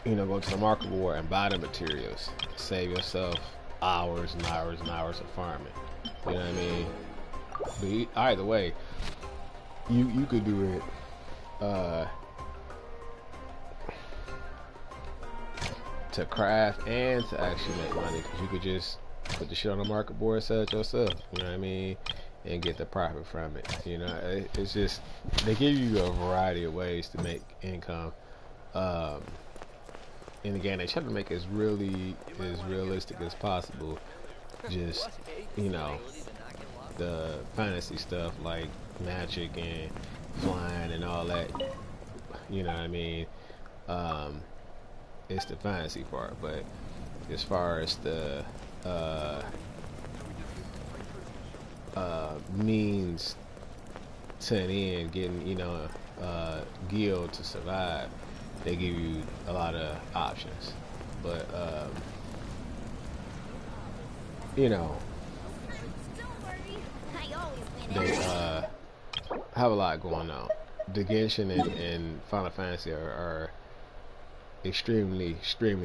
you know, go to the market board and buy the materials, save yourself hours and hours and hours of farming. You know what I mean? But either way, you could do it to craft and to actually make money, because you could just put the shit on the market board, sell it yourself. You know what I mean? And get the profit from it. You know, it's just, they give you a variety of ways to make income. And again, they try to make it as realistic as possible. just, you know, the fantasy stuff like magic and flying and all that. You know what I mean? Um, it's the fantasy part, but as far as the uh, means to an end, getting guild to survive, they give you a lot of options. But you know, they have a lot going on. The Genshin and Final Fantasy are extremely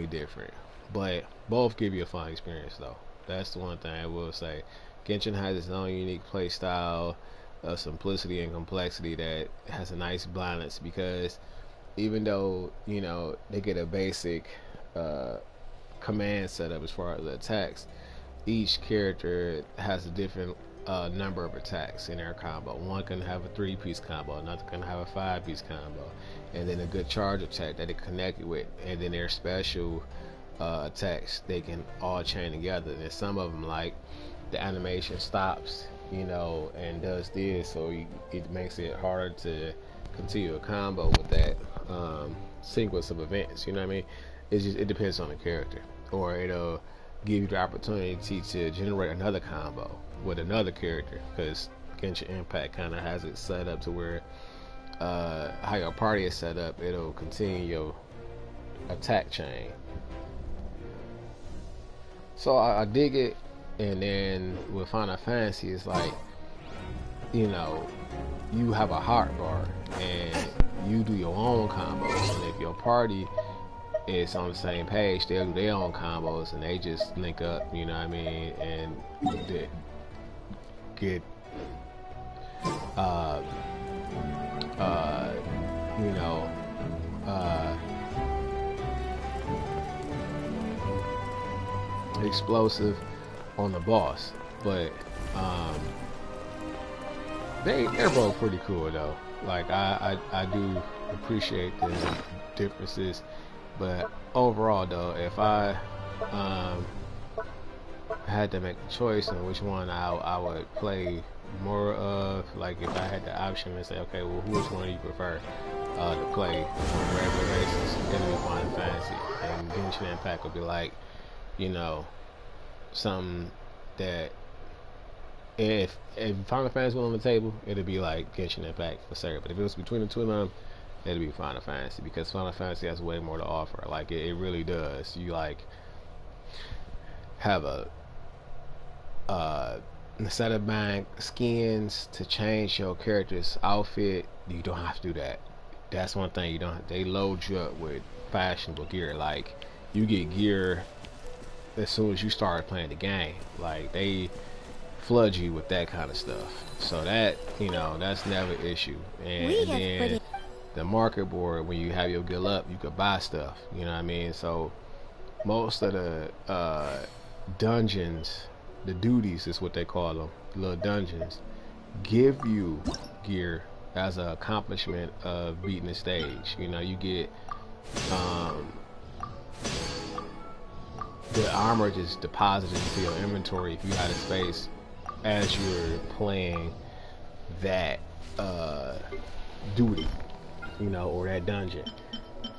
different, but both give you a fun experience though. That's the one thing I will say. Genshin has its own unique play style of simplicity and complexity that has a nice balance, because even though they get a basic uh, command setup as far as the attacks, each character has a different number of attacks in their combo. One can have a 3-piece combo, another can have a 5-piece combo, and then a good charge attack that it connected with, and then their special attacks they can all chain together. And some of them, like the animation stops, and does this, so it makes it harder to continue a combo with that sequence of events. You know what I mean? It depends on the character, or it'll give you the opportunity to generate another combo with another character, because Genshin Impact kind of has it set up to where how your party is set up, it'll continue your attack chain. So I dig it. And then with Final Fantasy, it's like, you have a heart bar and you do your own combos, and if your party is on the same page, they'll do their own combos, and they just link up, you know what I mean, and get uh you know explosive on the boss. But they're both pretty cool though. Like I do appreciate the differences, but overall though, if I had to make a choice on which one I would play more of, like if I had the option to say, okay, well, which one do you prefer to play on a regular basis, it'd be Final Fantasy, and Genshin Impact would be like, something that if Final Fantasy was on the table, it'd be like Genshin Impact for sure. But if it was between the two of them, it'd be Final Fantasy, because Final Fantasy has way more to offer. Like it really does. You like have a instead of buying skins to change your character's outfit, you don't have to do that. That's one thing you don't. They load you up with fashionable gear. Like you get gear as soon as you start playing the game. Like they flood you with that kind of stuff. So that that's never an issue. And then the market board, when you have your guild up, you could buy stuff. You know what I mean? So most of the dungeons, the duties is what they call them, little dungeons, give you gear as an accomplishment of beating the stage. You get the armor just deposited into your inventory if you had a space as you're playing that duty, or that dungeon.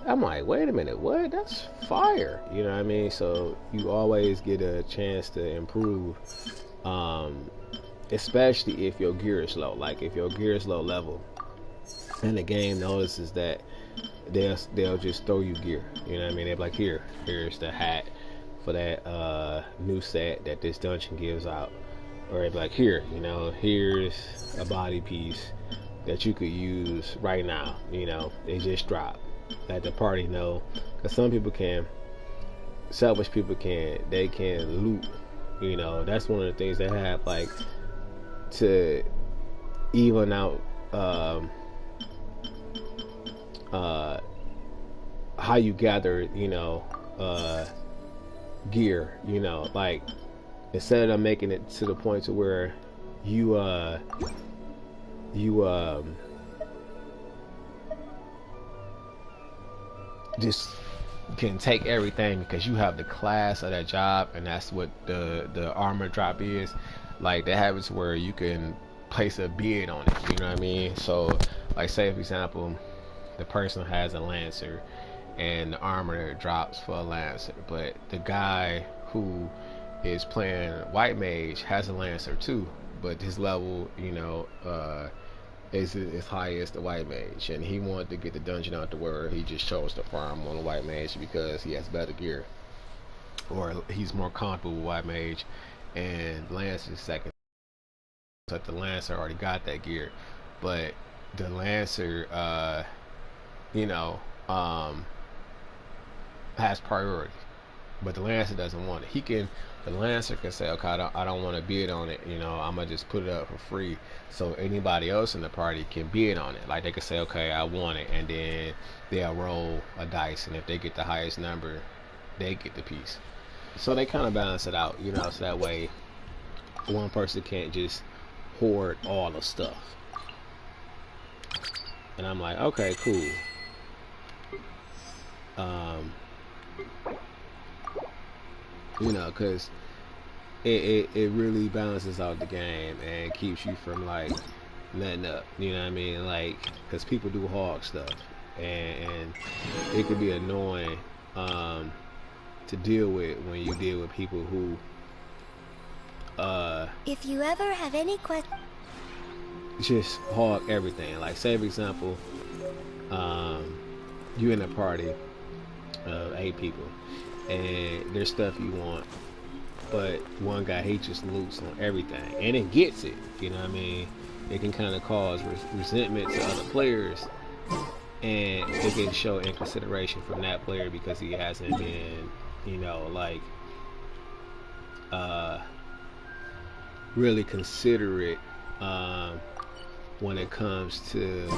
I'm like, wait a minute, what? That's fire. You know what I mean? So you always get a chance to improve, especially if your gear is low. Like if your gear is low level and the game notices that, they'll just throw you gear. You know what I mean? They'll be like, here's the hat for that new set that this dungeon gives out. Or they'll be like, here's a body piece that you could use right now. They just dropped. Let the party know, because some people selfish people they can loot. That's one of the things they have, like, to even out how you gather gear. Like instead of making it to the point to where you just can take everything because you have the class of that job, and that's what the armor drop is. Like they have it where you can place a bid on it. You know what I mean? So, like, say for example, the person has a lancer, and the armor drops for a lancer, but the guy who is playing white mage has a lancer too, but his level, is as high as the white mage, and he wanted to get the dungeon out the where he just chose to farm on the white mage because he has better gear, or he's more comfortable with white mage, and lance is second. But the lancer already got that gear, but the lancer, you know, um, has priority, but the lancer doesn't want it. The lancer can say, okay, I don't want to bid on it. I'm gonna just put it up for free, so anybody else in the party can bid on it. Like they could say, okay, I want it, and then they'll roll a dice, and if they get the highest number, they get the piece. So they kind of balance it out, so that way one person can't just hoard all the stuff. And I'm like, okay, cool. Because it really balances out the game and keeps you from like letting up. You know what I mean? Like, because people do hog stuff, and it could be annoying to deal with when you deal with people who if you ever have any questions, just hog everything. Like, say for example, you in a party of 8 people, and there's stuff you want, but one guy, he just loots on everything and it gets it. You know what I mean? It can kind of cause resentment to other players, and it can show inconsideration from that player because he hasn't been, like really considerate when it comes to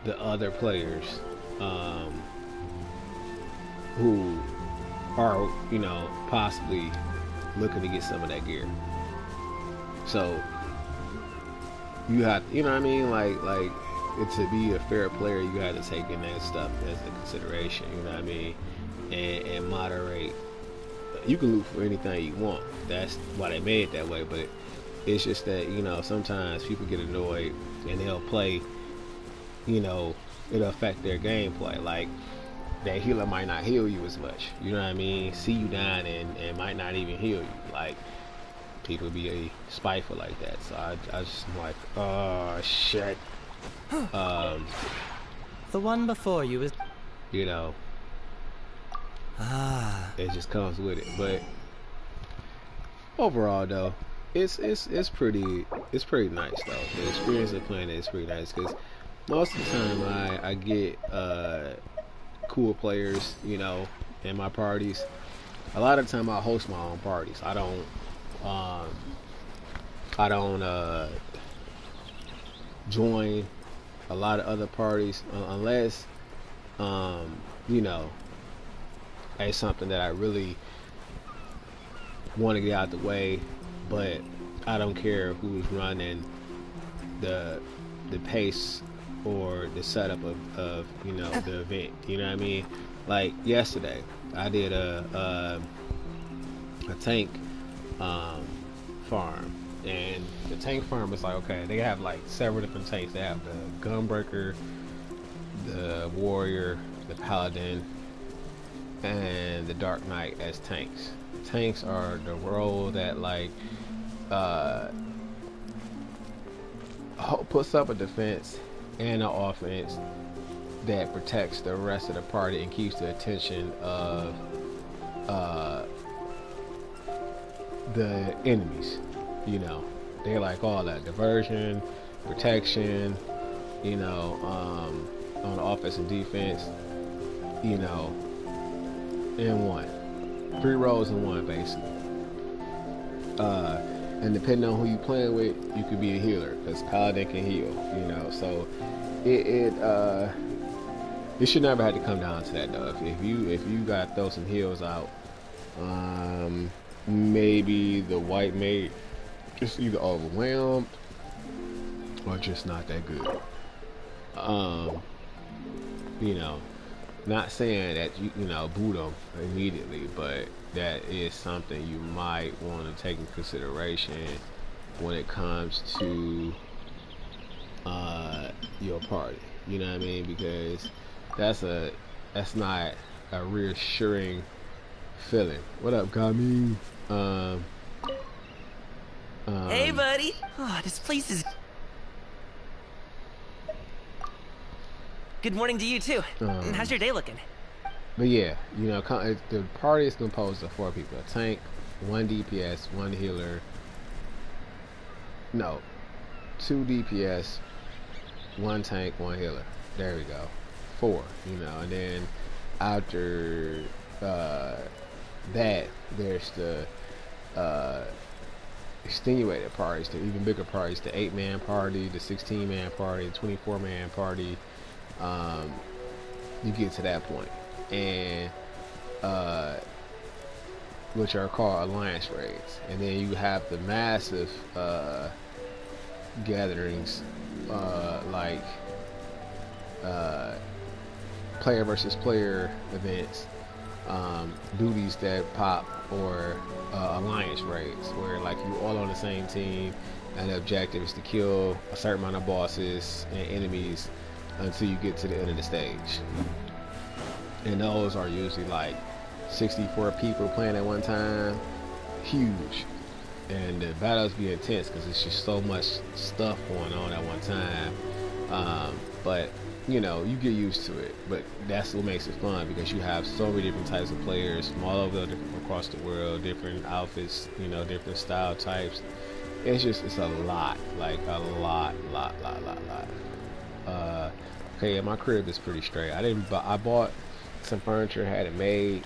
the other players who are, possibly looking to get some of that gear. So you have, what I mean, like to be a fair player, you have to take in that stuff as a consideration. You know what I mean, and moderate. You can loot for anything you want. That's why they made it that way. But it's just that sometimes people get annoyed and they'll play. It'll affect their gameplay. Like, that healer might not heal you as much. You know what I mean? See you dying and might not even heal you. Like, people be spiteful like that. So I just am like, oh shit. The one before you was. It just comes with it. But overall, though, it's pretty nice though. The experience of playing it is pretty nice because most of the time I get cool players, in my parties. A lot of the time I host my own parties. I don't join a lot of other parties unless it's something that I really want to get out the way, but I don't care who's running the pace or the setup of the event. You know what I mean? Like yesterday, I did a tank farm, and the tank farm is like, okay, they have like several different tanks. They have the gunbreaker, the warrior, the paladin, and the dark knight as tanks. Tanks are the role that like puts up a defense and an offense that protects the rest of the party and keeps the attention of the enemies. They like all that diversion, protection, on offense and defense, in one. 3 roles in one, basically. And depending on who you playing with, you could be a healer because paladin can heal. So it should never have to come down to that though. If you gotta throw some heals out, maybe the white mage is either overwhelmed or just not that good. Not saying that you know boot them immediately, but that is something you might want to take in consideration when it comes to your party. You know what I mean? Because that's not a reassuring feeling. What up, Gami? Um, Hey, um, buddy. Oh, this place is... Good morning to you, too. How's your day looking? but yeah, you know, the party is composed of 4 people: a tank, 1 DPS, 1 healer. No, 2 DPS, 1 tank, 1 healer. There we go. 4. You know, and then after that, there's the extenuated parties, the even bigger parties, the 8-man party, the 16-man party, the 24-man party. You get to that point, and which are called alliance raids, and then you have the massive gatherings, like player versus player events, duties that pop, or alliance raids where like you all on the same team and the objective is to kill a certain amount of bosses and enemies until you get to the end of the stage. And those are usually like 64 people playing at one time. Huge. And the battles be intense because it's just so much stuff going on at one time. But you know, you get used to it. But that's what makes it fun, because you have so many different types of players from all over across the world, different outfits, you know, different style types. It's a lot, like a lot. Okay, yeah, my crib is pretty straight. I bought some furniture, had it made.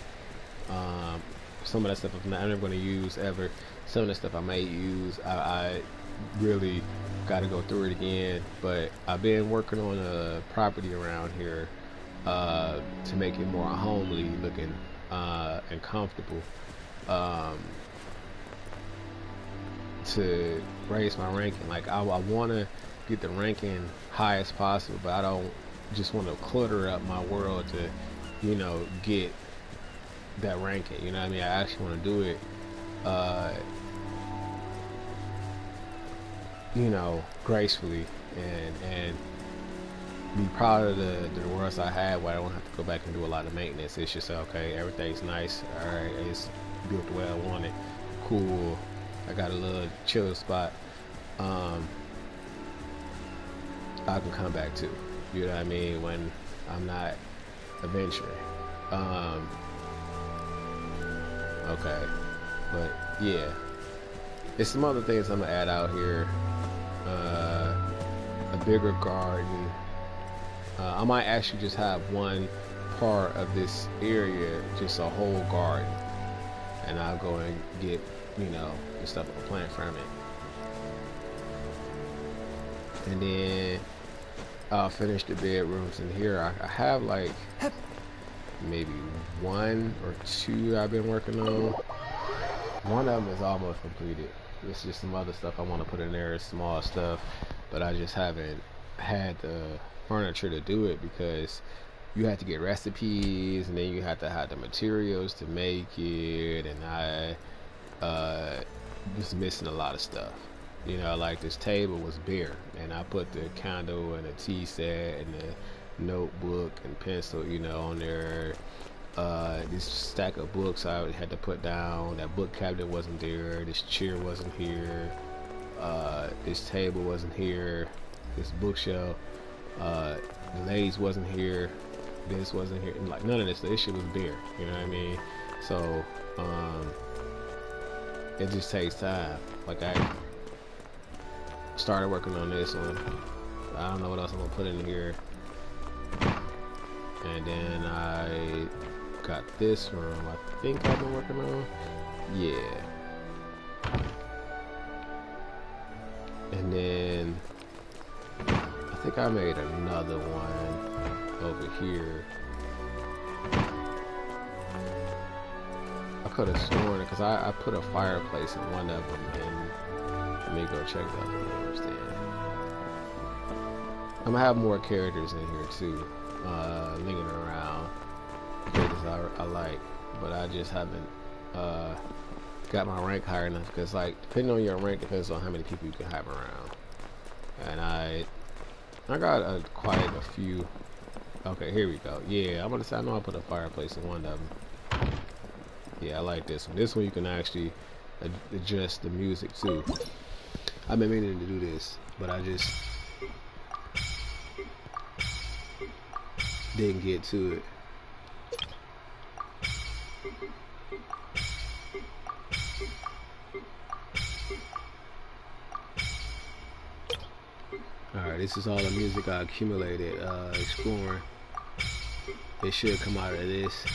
Some of that stuff I'm never going to use ever. Some of the stuff I may use, I really got to go through it again. But I've been working on a property around here to make it more homely looking and comfortable, to raise my ranking. Like I want to get the ranking high as possible, but I don't just want to clutter up my world to, you know, get that ranking. You know what I mean? I actually want to do it, you know, gracefully and be proud of the worlds I had, where I don't have to go back and do a lot of maintenance. It's just okay, everything's nice, alright, it's built the way I want it, cool, I got a little chill spot I can come back to, you know what I mean, when I'm not adventuring. Okay, but yeah, there's some other things I'm gonna add out here. A bigger garden. I might actually just have one part of this area, just a whole garden, and I'll go and get, you know, the stuff I'm plant from it, and then I'll finish the bedrooms in here. I have like maybe 1 or 2 I've been working on. One of them is almost completed. It's just some other stuff I want to put in there, small stuff, but I just haven't had the furniture to do it, because you have to get recipes and then you have to have the materials to make it, and I was missing a lot of stuff. You know, like this table was bare, and I put the candle and the tea set and the notebook and pencil, you know, on there. This stack of books I had to put down. That book cabinet wasn't there. This chair wasn't here. This table wasn't here. This bookshelf, the ladies wasn't here. This wasn't here. Like none of this. The issue was bare. You know what I mean? So it just takes time. Like I started working on this one. I don't know what else I'm gonna put in here. And then I got this room. I think I've been working on. Yeah. And then I think I made another one over here. I could have sworn it, because I put a fireplace in one of them, and let me go check the other rooms then. I'm gonna have more characters in here too, lingering around. characters I like, but I just haven't got my rank higher enough, because like depending on your rank depends on how many people you can have around. And I got quite a few. Okay, here we go. Yeah, I'm gonna say I know I put a fireplace in one of them. Yeah, I like this one. This one you can actually adjust the music too. I've been meaning to do this, but I just didn't get to it. Alright, this is all the music I accumulated exploring. It should come out of this.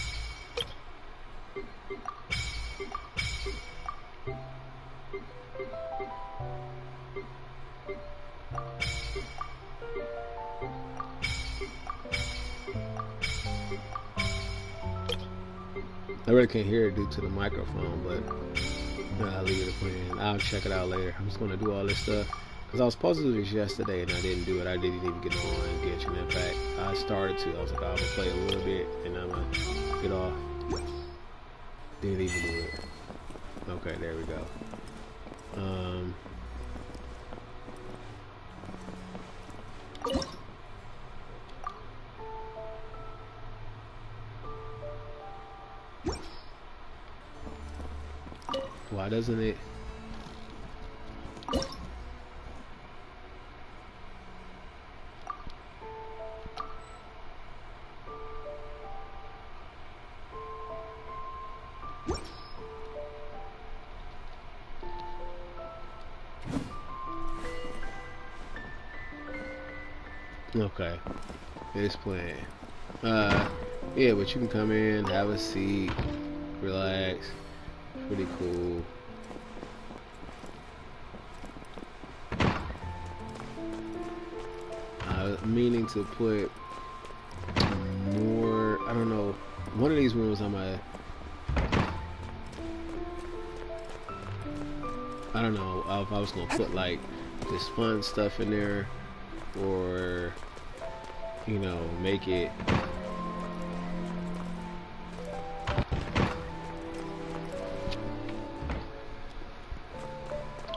I really can't hear it due to the microphone, but I'll leave it playing. I'll check it out later. I'm just gonna do all this stuff because I was supposed to do this yesterday and I didn't do it. I didn't even get on Genshin Impact. I started to. I was like, I'm gonna play a little bit and I'm gonna get off. Didn't even do it. Okay, there we go. Why doesn't it? Okay, it's playing. Yeah, but you can come in, have a seat, relax. Pretty cool. Meaning to put more. I don't know. One of these rooms, I don't know if I was gonna put like this fun stuff in there, or you know, make it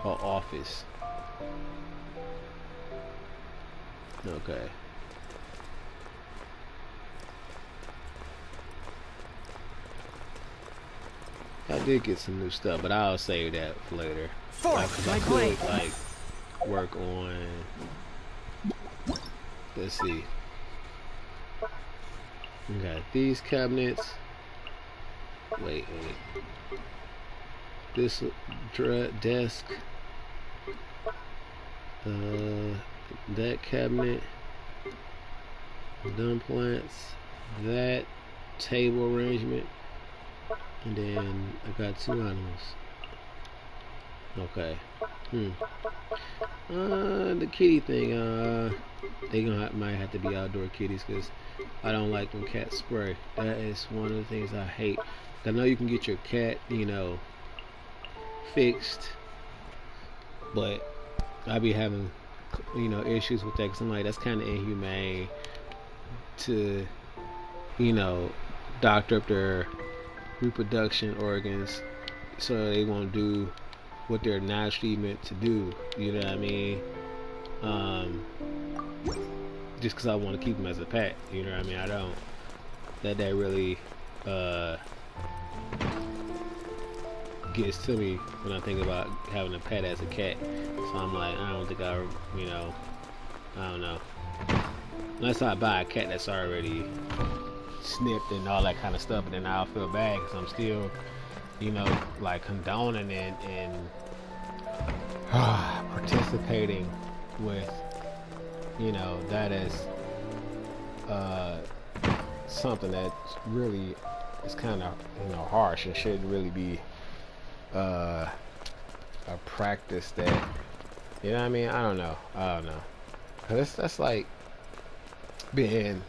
an office. Okay. I did get some new stuff, but I'll save that for later. I could like work on. Let's see. We got these cabinets. Wait. This desk. That cabinet. Dumb plants. That table arrangement. And then I got 2 animals. Okay. The kitty thing, they might have to be outdoor kitties because I don't like when cats spray. That is one of the things I hate. I know you can get your cat, you know, fixed, but I be having, you know, issues with that because I'm like, that's kind of inhumane to, you know, doctor up their reproduction organs so they won't do what they're naturally meant to do. You know what I mean? Just because I want to keep them as a pet. You know what I mean? I don't. That really gets to me when I think about having a pet as a cat. So I'm like, I don't think I, you know, I don't know. Unless I buy a cat that's already snipped and all that kind of stuff, and then I'll feel bad because I'm still, you know, like condoning and participating with, you know, that is something that really is kind of, you know, harsh and shouldn't really be a practice that, you know what I mean? I don't know. Cause that's like being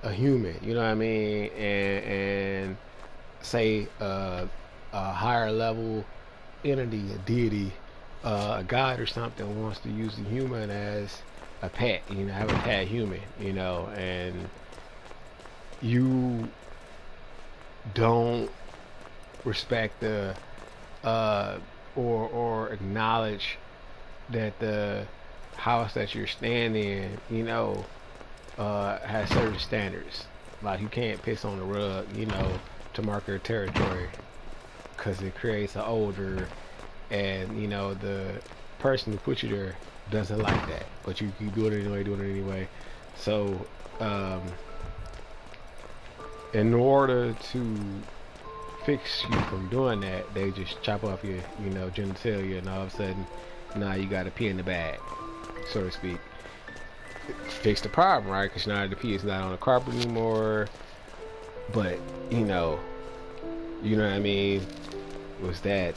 a human, you know what I mean? And say a higher level entity, a deity, a god or something wants to use the human as a pet, you know, have a pet human, you know, and you don't respect the or acknowledge that the house that you're staying in, you know, has certain standards. Like you can't piss on the rug, you know, to mark your territory, because it creates an odor, and you know the person who put you there doesn't like that, but you keep doing it anyway. So, in order to fix you from doing that, they just chop off your, you know, genitalia, and all of a sudden, now you got to pee in the bag, so to speak. Fix the problem, right? Because now the pee is not on the carpet anymore. But you know what I mean? Was that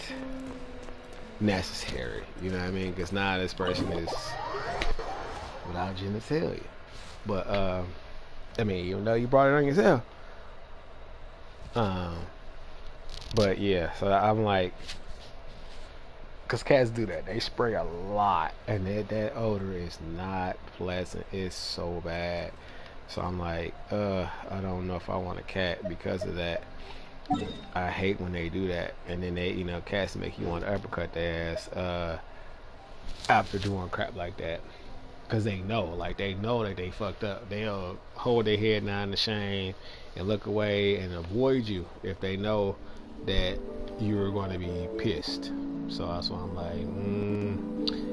necessary? You know what I mean? Because now this person is without genitalia. But I mean, even though you brought it on yourself. But yeah, so I'm like, because cats do that. They spray a lot, and that odor is not pleasant. It's so bad. So I'm like, I don't know if I want a cat because of that. I hate when they do that, and then they, you know, cats make you want to uppercut their ass after doing crap like that, because they know that they fucked up. They'll hold their head down in shame and look away and avoid you if they know that you're going to be pissed. So that's why I'm like,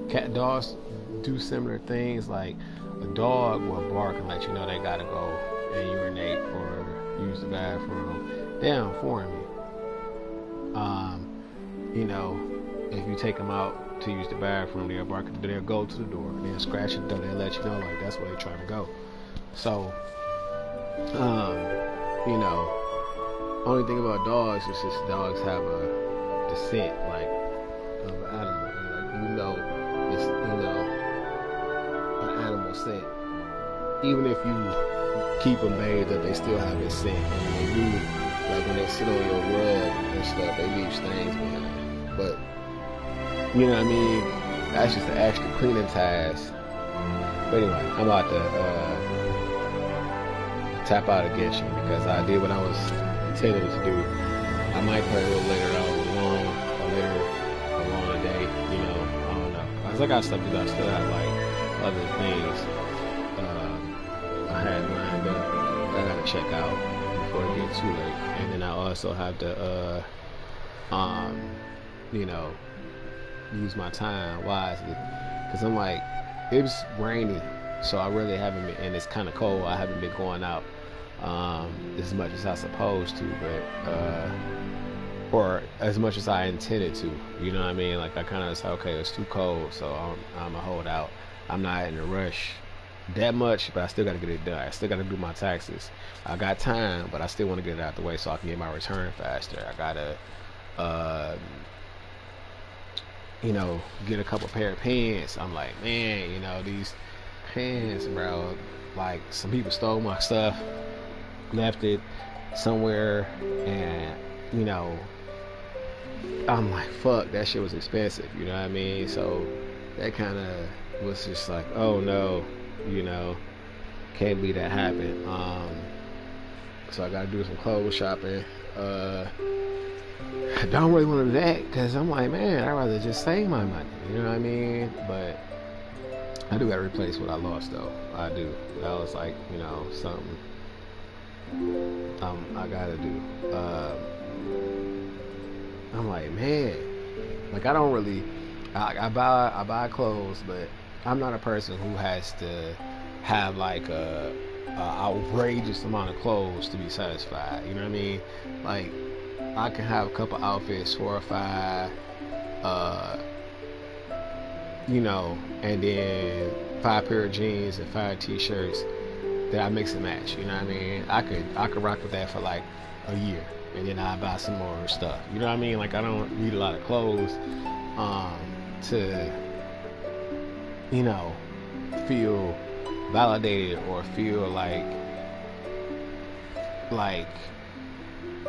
cat dogs do similar things. Like a dog will bark and let you know they gotta go and urinate or use the bathroom. They don't inform you. You know, if you take them out to use the bathroom, they'll bark. They'll go to the door. They'll scratch the door. They'll let you know like that's where they're trying to go. So, you know, only thing about dogs is just dogs have the scent like of an animal. Like you know, it's, you know, an animal scent. Even if you keep them bathed, that they still have this scent. And they do, like when they sit on your rug and stuff, they leave stains behind. But you know what I mean? That's just the extra cleaning task. But anyway, I'm about to tap out of Genshin because I did what I was intended to do. I might play a little later on, a long day, you know, I don't know. Cause I got stuff to do. I still have like other things I had lined up I gotta check out before it gets too late. And then I also have to you know, use my time wisely, because I'm like, it's rainy, so I really haven't been, and it's kind of cold. I haven't been going out as much as I supposed to, but or as much as I intended to. You know what I mean? Like I kind of said, okay, it's too cold, so I'm gonna hold out. I'm not in a rush that much, but I still gotta get it done. I still gotta do my taxes. I got time, but I still want to get it out the way so I can get my return faster. I gotta you know, get a couple pair of pants. I'm like, man, you know, these pants, bro, like some people stole my stuff, left it somewhere, and you know, I'm like, fuck, that shit was expensive, you know what I mean? So that kind of was just like, oh no, you know, can't be that happen. So I gotta do some clothes shopping. I don't really want to do that because I'm like, man, I'd rather just save my money, you know what I mean? But I do gotta replace what I lost, though. I do. That was like, you know, something I gotta do. I'm like, man, like I don't really, I buy clothes, but I'm not a person who has to have like a outrageous amount of clothes to be satisfied. You know what I mean? Like I can have a couple outfits, 4 or 5, you know, and then 5 pair of jeans and 5 t-shirts that I mix and match. You know what I mean? I could rock with that for like a year, and then I buy some more stuff. You know what I mean? Like I don't need a lot of clothes to, you know, feel validated or feel like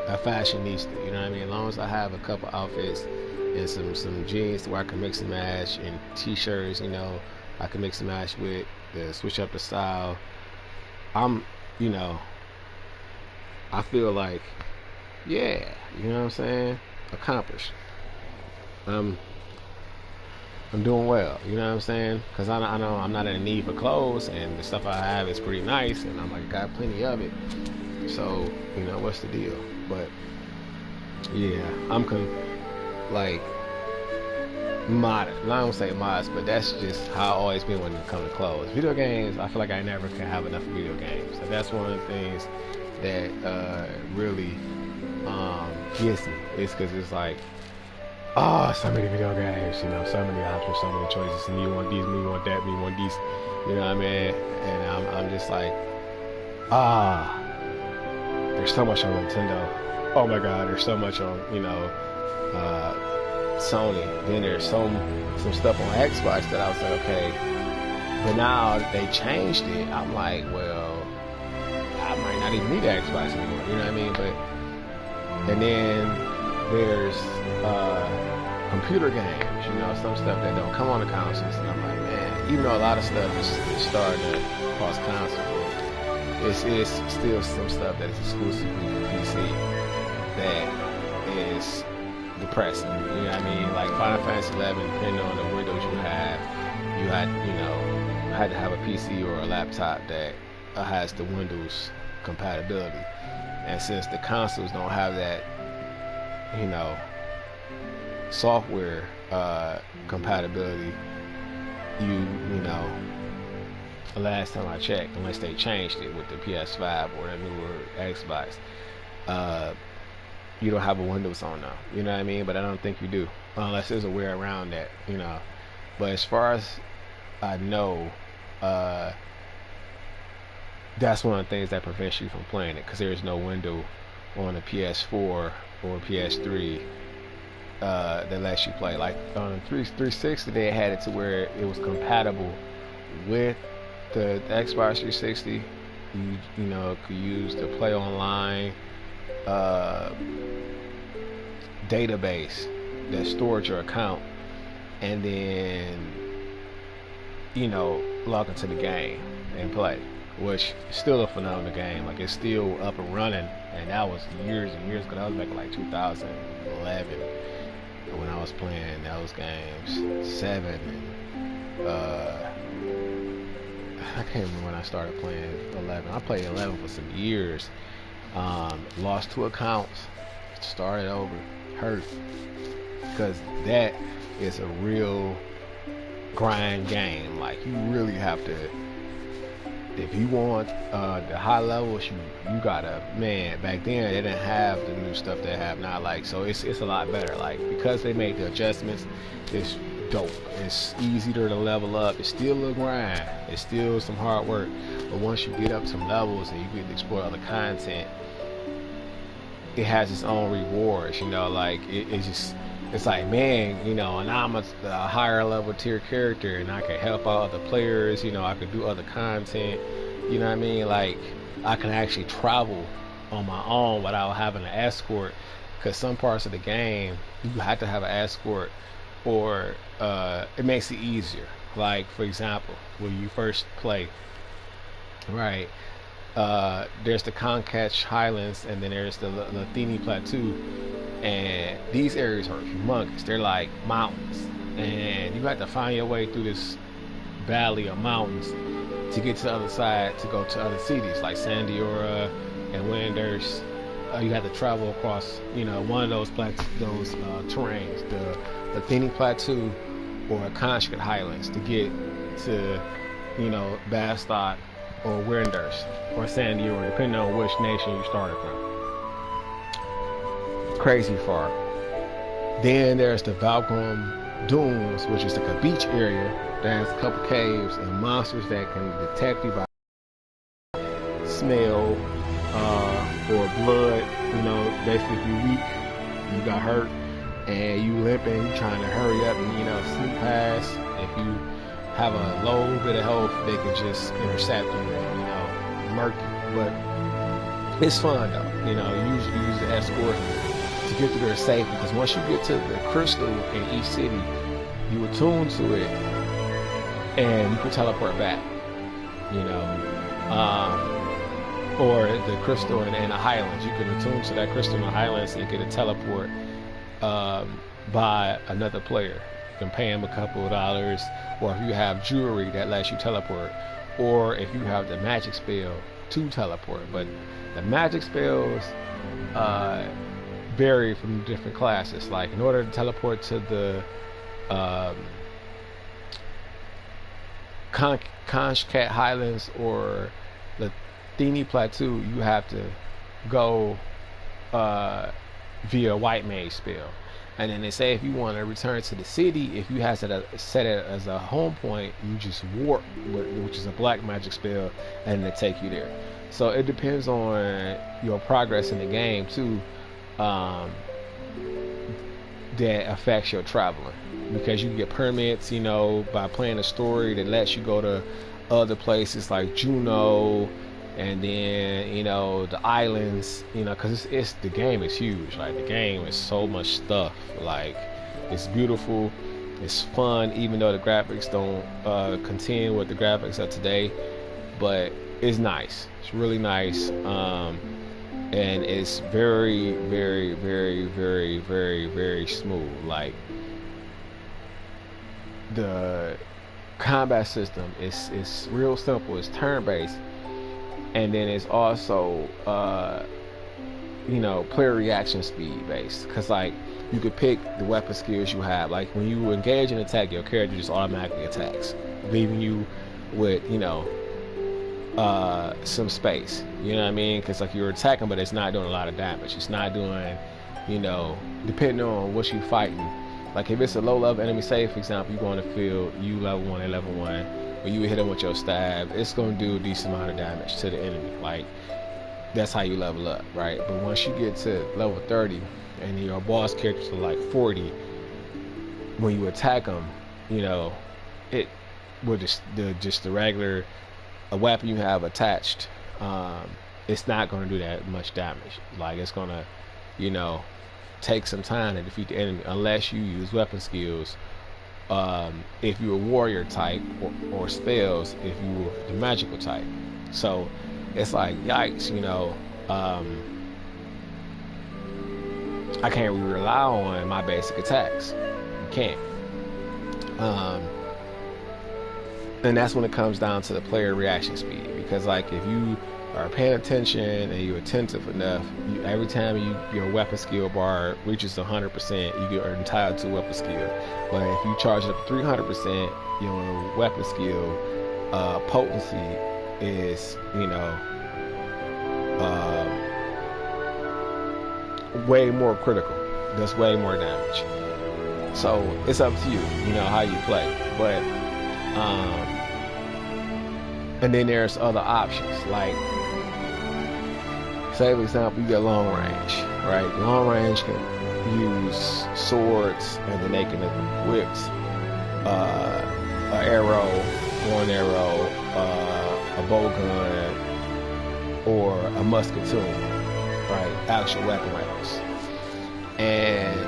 a fashionista. You know what I mean? As long as I have a couple outfits and some jeans where I can mix and match, and t-shirts, you know, I can mix and match with, switch up the style. I'm, you know, I feel like, yeah, you know what I'm saying? Accomplished. I'm doing well, you know what I'm saying? Because I know I'm not in need for clothes, and the stuff I have is pretty nice, and I'm like, got plenty of it. So, you know, what's the deal? But yeah, like modest. I don't say modest, but that's just how I always been when it comes to clothes. Video games, I feel like I never can have enough video games. So that's one of the things that really gets me. It's because it's like, oh, so many video games, you know, so many options, so many choices, and you want these, me want that, me want these, you know what I mean? And I'm just like, there's so much on Nintendo. Oh my God, there's so much on, you know, Sony. Then there's some stuff on Xbox that I was like, okay. But now they changed it. I'm like, well, I might not even need the Xbox anymore. You know what I mean? But and then there's computer games. You know, some stuff that don't come on the consoles. And I'm like, man, even though a lot of stuff is starting to cross console, it's still some stuff that is exclusively for PC that is depressing. You know what I mean? Like Final Fantasy 11, depending on the Windows you had, you know, had to have a PC or a laptop that has the Windows compatibility. And since the consoles don't have that, you know, software compatibility, you know, the last time I checked, unless they changed it with the PS5 or the newer Xbox, you don't have a Windows on now. You know what I mean? But I don't think you do, unless there's a way around that, you know. But as far as I know, that's one of the things that prevents you from playing it, because there's no window on a PS4 or PS3 that lets you play. Like on the 360, they had it to where it was compatible with the Xbox 360. You know, could use the play online database that stored your account, and then, you know, log into the game and play, which is still a phenomenal game. Like, it's still up and running, and that was years and years ago. That was back in like 2011 when I was playing those games. 7 and I can't remember when I started playing 11. I played 11 for some years. Lost 2 accounts, started over, hurt, because that is a real grind game. Like, you really have to, if you want the high levels, you gotta, man, back then they didn't have the new stuff they have now. Like, so it's a lot better. Like, because they made the adjustments, it's dope. It's easier to level up. It's still a grind. It's still some hard work. But once you get up some levels and you get to explore other content, it has its own rewards. You know, like it's just, it's like, man, you know, and I'm a higher level tier character, and I can help out other players. You know, I can do other content. You know what I mean? Like, I can actually travel on my own without having an escort, because some parts of the game you have to have an escort, or it makes it easier. Like, for example, when you first play, right, there's the Concache Highlands, and then there's the Lathini Plateau, and these areas are humongous. They're like mountains, and you have to find your way through this valley of mountains to get to the other side, to go to other cities like Sandiora and Winders. You have to travel across, you know, one of those terrains, the Lathini Plateau or Concache Highlands, to get to, you know, Bastot or Winders or Sandiora, depending on which nation you started from. Crazy far. Then there's the Valgrim Dunes, which is like a beach area. There's a couple caves and monsters that can detect you by smell or blood. You know, basically if you're weak, you got hurt, and you limping, you trying to hurry up and, you know, sneak past. If you have a low bit of health, they can just intercept you and, you know, murk you. But it's fun though. You know, you use the escort to get through there safe, because once you get to the crystal in each city, you attune to it and you can teleport back. You know, or the crystal in the Highlands. You can attune to that crystal in the Highlands and get a teleport by another player. You can pay him a couple of dollars, or if you have jewelry that lets you teleport, or if you have the magic spell to teleport. But the magic spells vary from different classes. Like in order to teleport to the Conchcat Highlands or the Thini Plateau, you have to go via white mage spell. And then they say if you want to return to the city, if you have to set it as a home point, you just warp, which is a black magic spell, and they take you there. So it depends on your progress in the game too, that affects your traveling, because you can get permits, you know, by playing a story that lets you go to other places like Juno, and then, you know, the islands, you know, because it's the game is huge. Like the game is so much stuff. Like it's beautiful, it's fun, even though the graphics don't contend with the graphics of today, but it's nice. It's really nice, and it's very, very, very, very, very, very smooth. Like the combat system is real simple. It's turn-based. And then it's also, you know, player reaction speed based. Because, like, you could pick the weapon skills you have. Like, when you engage in attack, your character just automatically attacks, leaving you with, you know, some space. You know what I mean? Because, like, you're attacking, but it's not doing a lot of damage. It's not doing, you know, depending on what you're fighting. Like, if it's a low-level enemy, say, for example, you go on the field, you level 1 and level 1. When you hit them with your stab, it's going to do a decent amount of damage to the enemy. Like, that's how you level up, right? But once you get to level 30 and your boss characters are like 40, when you attack them, you know, it with just the regular weapon you have attached, it's not going to do that much damage. Like, it's going to, you know, take some time to defeat the enemy unless you use weapon skills. If you're a warrior type, or spells if you were the magical type. So it's like, yikes, you know, I can't really rely on my basic attacks. You can't. And that's when it comes down to the player reaction speed, because like if you are paying attention and you're attentive enough, every time your weapon skill bar reaches 100%, you are entitled to a weapon skill. But if you charge it up to 300%, your weapon skill potency is, you know, way more critical. Does way more damage. So it's up to you, you know, how you play. But and then there's other options, like, say for example, you get long range, right? Long range can use swords, and then they can equip an arrow, one arrow, a bow gun, or a musketoon, right? Actual weapons. And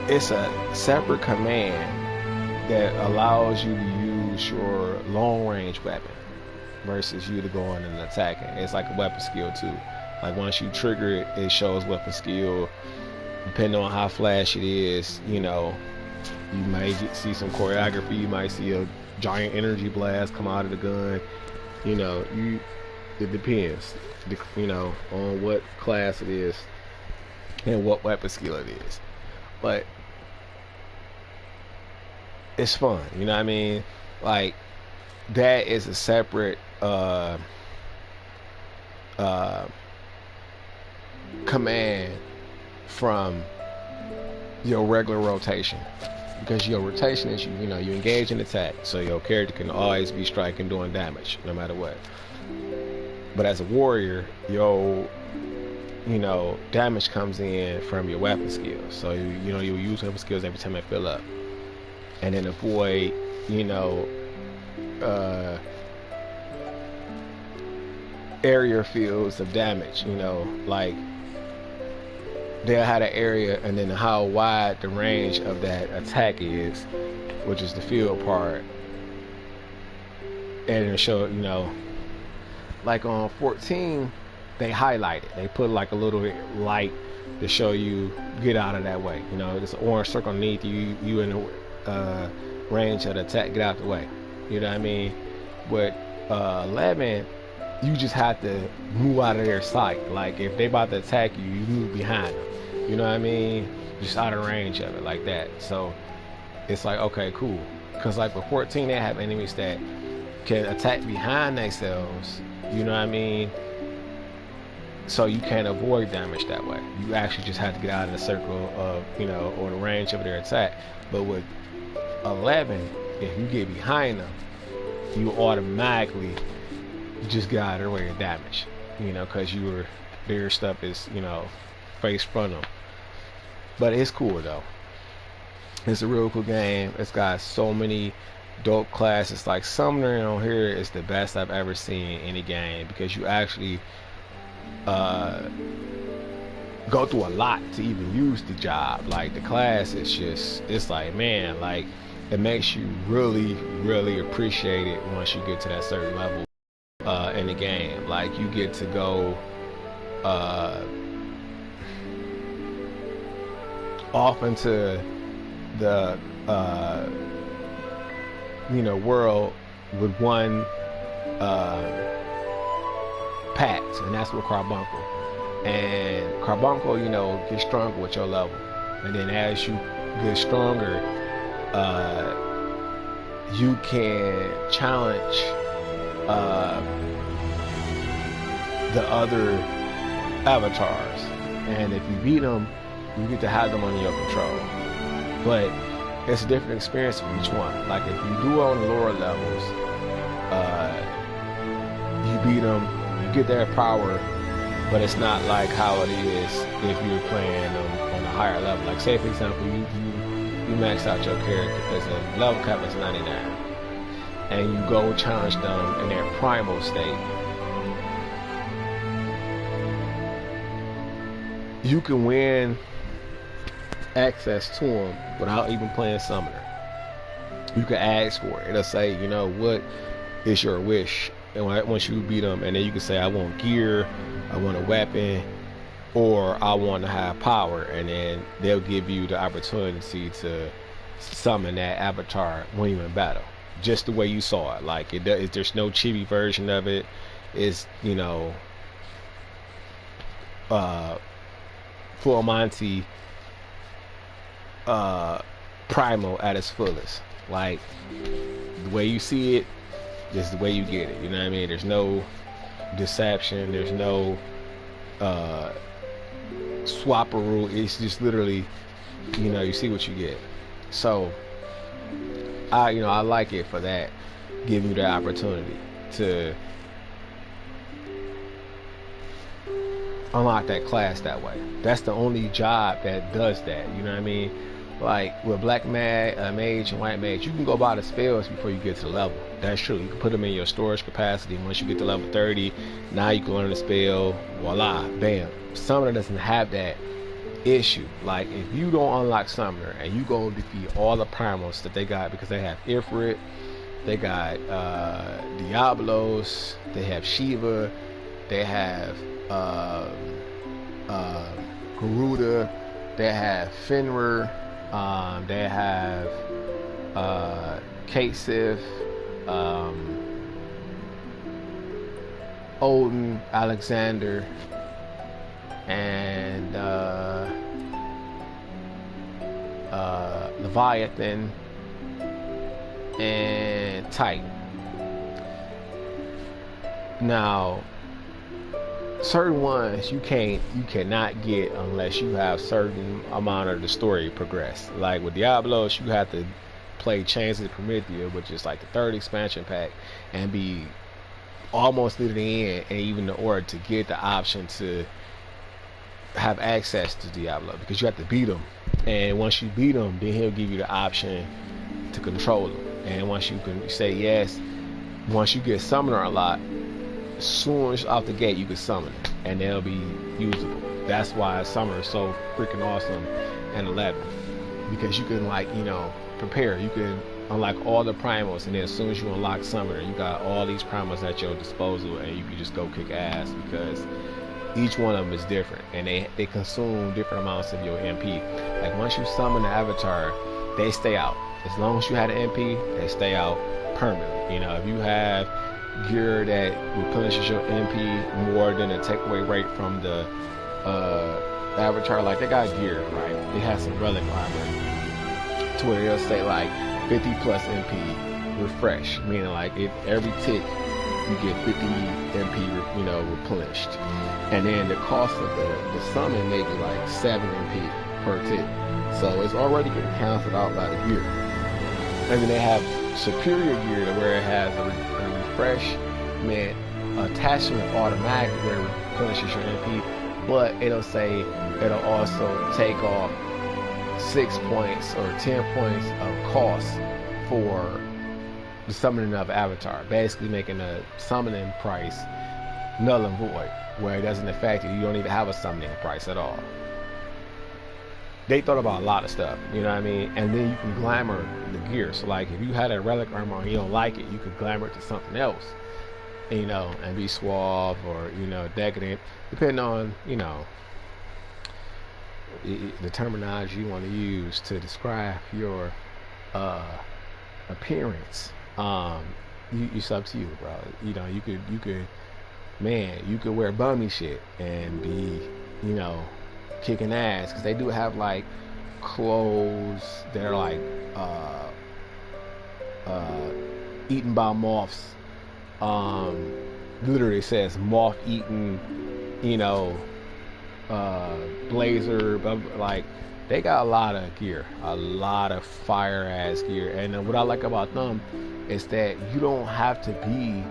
it's a separate command that allows you to use your long range weapon versus you to go in and attacking. It's like a weapon skill too. Like once you trigger it, it shows weapon skill. Depending on how flash it is, you know, you might see some choreography. You might see a giant energy blast come out of the gun. You know, it depends, you know, on what class it is and what weapon skill it is. But it's fun, you know what I mean? Like, that is a separate command from your regular rotation, because your rotation is, you know, you engage in attack, so your character can always be striking, doing damage no matter what. But as a warrior, your, you know, damage comes in from your weapon skills. So you know, you use weapon skills every time they fill up, and then avoid, you know, area fields of damage. You know, like they'll have an area, and then how wide the range of that attack is, which is the field part, and it'll show, you know, like on 14, they highlight it. They put like a little light to show you get out of that way. You know, there's an orange circle underneath you. You in the range of the attack. Get out the way. You know what I mean? But 11, you just have to move out of their sight. Like if they about to attack you, you move behind them. You know what I mean? Just out of range of it like that. So it's like, okay, cool. Because like with 14, they have enemies that can attack behind themselves. You know what I mean? So you can't avoid damage that way. You actually just have to get out of the circle of, you know, or the range of their attack. But with 11, if you get behind them, you automatically just get out of their way of damage. You know, because their stuff is, you know, face front of them. But it's cool though. It's a real cool game. It's got so many dope classes. Like Summoner on here is the best I've ever seen in any game, because you actually go through a lot to even use the job. Like the class is just, it's like, man, like it makes you really, really appreciate it once you get to that certain level in the game. Like you get to go off into the you know, world with one pact, and that's with Carbuncle. And Carbuncle, you know, gets stronger with your level, and then as you get stronger, you can challenge the other avatars, and if you beat them, you get to have them under your control. But it's a different experience for each one. Like if you do on the lower levels, you beat them, you get their power, but it's not like how it is if you're playing on a higher level. Like say for example, you max out your character because the level cap is 99, and you go challenge them in their primal state. You can win access to them without even playing Summoner. You can ask for it. It'll say, you know, what is your wish? And once you beat them, and then you can say, I want gear, I want a weapon, or I want to have power, and then they'll give you the opportunity to summon that avatar when you're in battle, just the way you saw it. Like there's no chibi version of it. It's, you know, full Monty primal at its fullest. Like the way you see it is the way you get it. You know what I mean? There's no deception. There's no swapperoo. It's just literally, you know, you see what you get. So I like it for that, giving you the opportunity to unlock that class that way. That's the only job that does that. You know what I mean? Like with Black Mage and White Mage, you can go buy the spells before you get to the level. That's true. You can put them in your storage capacity. Once you get to level 30, now you can learn the spell. Voila, bam. Summoner doesn't have that issue. Like if you don't unlock Summoner and you go defeat all the primals that they got, because they have Ifrit, they got Diablos, they have Shiva, they have Garuda, they have Fenrir, they have Kasif, Odin, Alexander, and Leviathan, and Titan. Now certain ones you cannot get unless you have certain amount of the story progress. Like with Diablos, you have to play Chains of Promethea, which is like the 3rd expansion pack, and be almost near the end, and even in order to get the option to have access to Diablo, because you have to beat him, and once you beat him, then he'll give you the option to control him. And once you can say yes, once you get Summoner a lot, as soon as off the gate you can summon it, and they'll be usable. That's why Summoner is so freaking awesome in 11, because you can, like, you know, prepare. You can unlock all the primals, and then as soon as you unlock Summoner, you got all these primals at your disposal, and you can just go kick ass because each one of them is different, and they consume different amounts of your MP. Like once you summon the avatar, they stay out. As long as you had an MP, they stay out permanently. You know, if you have gear that replenishes your MP more than the takeaway rate from the avatar, like they got gear, right? They have some relic armor to where they'll say like 50 plus MP refresh, meaning like if every tick you get 50 MP, you know, replenished, and then the cost of the summon may be like 7 MP per tick, so it's already getting canceled out by the gear. And then they have superior gear to where it has a refreshment attachment automatically where it replenishes your MP, but it'll say it'll also take off 6 points or 10 points of cost for the summoning of avatar, basically making the summoning price null and void, where it doesn't affect you. You don't even have a summoning price at all. They thought about a lot of stuff, you know what I mean? And then you can glamour the gear. So like if you had a relic armor and you don't like it, you could glamour it to something else, you know, and be suave or, you know, decadent, depending on, you know, the terminology you want to use to describe your appearance. It's up to you, bro. You know, you could man, you could wear bummy shit and be, you know, kicking ass, because they do have like clothes that are like eaten by moths. Literally says moth eaten, you know, blazer, but like they got a lot of gear, a lot of fire ass gear. And what I like about them is that you don't have to be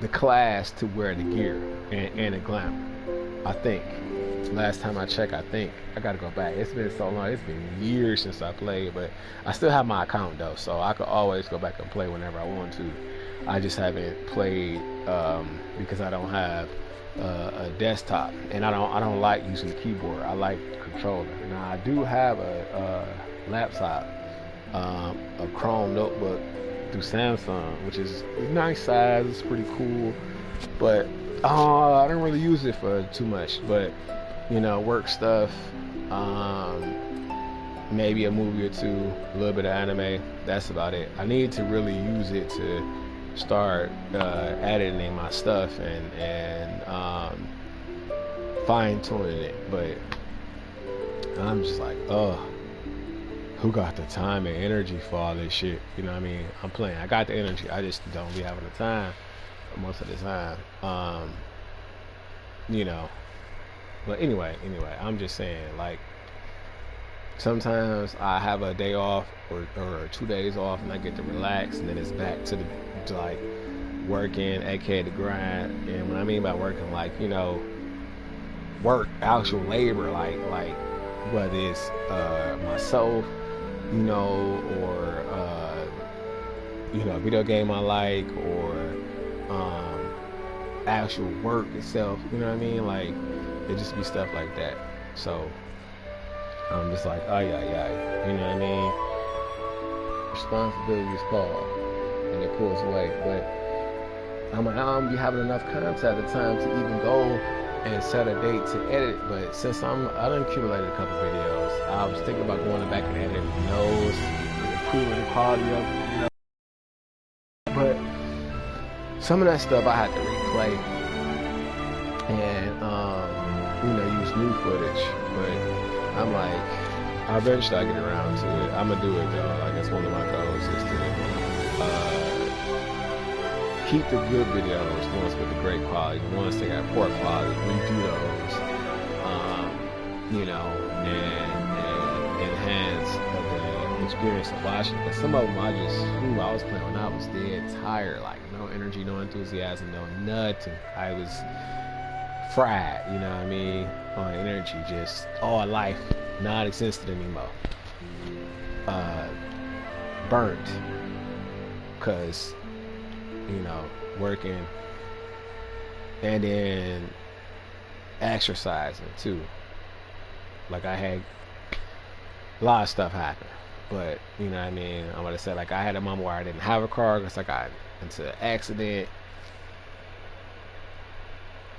the class to wear the gear and the glamour. I think last time I checked, I think I gotta go back. It's been so long. It's been years since I played, but I still have my account though, so I could always go back and play whenever I want to. I just haven't played because I don't have a desktop, and I don't like using the keyboard. I like the controller. Now I do have a laptop, a Chrome notebook through Samsung, which is a nice size. It's pretty cool, but I don't really use it for too much. But you know, work stuff, maybe a movie or two, a little bit of anime. That's about it. I need to really use it to start editing my stuff and fine tuning it. But I'm just like, who got the time and energy for all this shit? You know what I mean? I'm playing. I got the energy. I just don't be having the time most of the time. You know. But anyway, I'm just saying, like, sometimes I have a day off or 2 days off and I get to relax, and then it's back to like working, aka the grind. And what I mean by working, like, you know, work, actual labor, like whether it's myself, you know, or you know, video game I like, or actual work itself, you know what I mean? Like, it just be stuff like that. So I'm just like, you know what I mean? Responsibility is called, and it pulls away. But I don't be having enough content at the time to even go and set a date to edit. But since I done accumulated a couple videos, I was thinking about going back and editing those and improving the quality of them, you know. But some of that stuff I had to replay and you know, use new footage. But I'm like, eventually I get around to it. I'm gonna do it though. Like, that's one of my goals, is to keep the good videos, the ones with the great quality, the ones that got poor quality, redo those, you know, and enhance the experience of watching. Because some of them I was playing when I was dead tired, like no energy, no enthusiasm, no nothing. I was fried, you know what I mean, on energy, just all life non-existent anymore. Burnt, because, you know, working and then exercising too. Like I had a lot of stuff happen, but you know what I mean. I'm gonna say like I had a moment where I didn't have a car because I got into an accident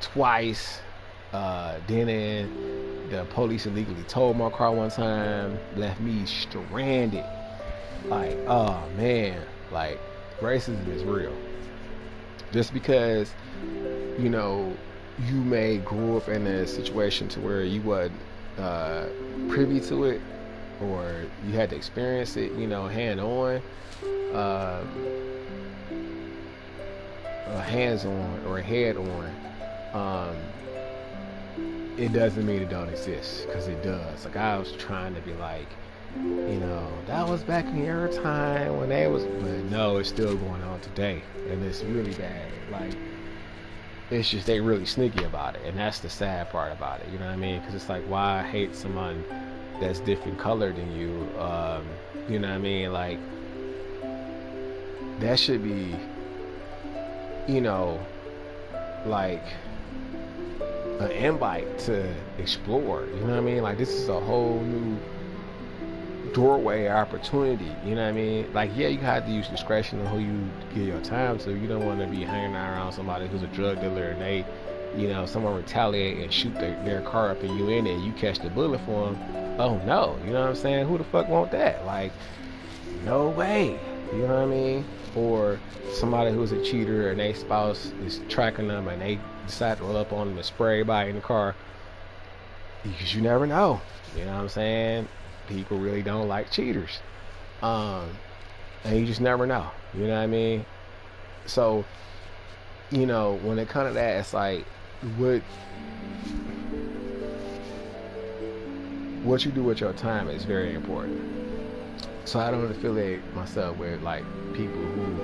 twice. Then the police illegally towed my car one time, left me stranded. Like, oh man, like racism is real. Just because, you know, you may grow up in a situation to where you wasn't privy to it, or you had to experience it, you know, hand on, uh, hands on, or head on. It doesn't mean it don't exist, because it does. Like I was trying to be like, you know, that was back in your time when they was, but no, it's still going on today, and it's really bad. Like it's just they really sneaky about it, and that's the sad part about it. You know what I mean? Because it's like, why hate someone that's different colored than you? You know what I mean? Like that should be, you know, like an invite to explore. You know what I mean? Like this is a whole new doorway opportunity. You know what I mean? Like yeah, you have to use discretion on who you give your time to. You don't want to be hanging around somebody who's a drug dealer and they, you know, someone retaliate and shoot their car up and you in it and you catch the bullet for them. Oh no, you know what I'm saying? Who the fuck want that? Like no way. You know what I mean? Or somebody who's a cheater and their spouse is tracking them and they decide to roll up on them and spray everybody in the car, because you never know. You know what I'm saying? People really don't like cheaters, and you just never know. You know what I mean? So, you know, when it comes to that, it's like what you do with your time is very important. So I don't affiliate myself with like people who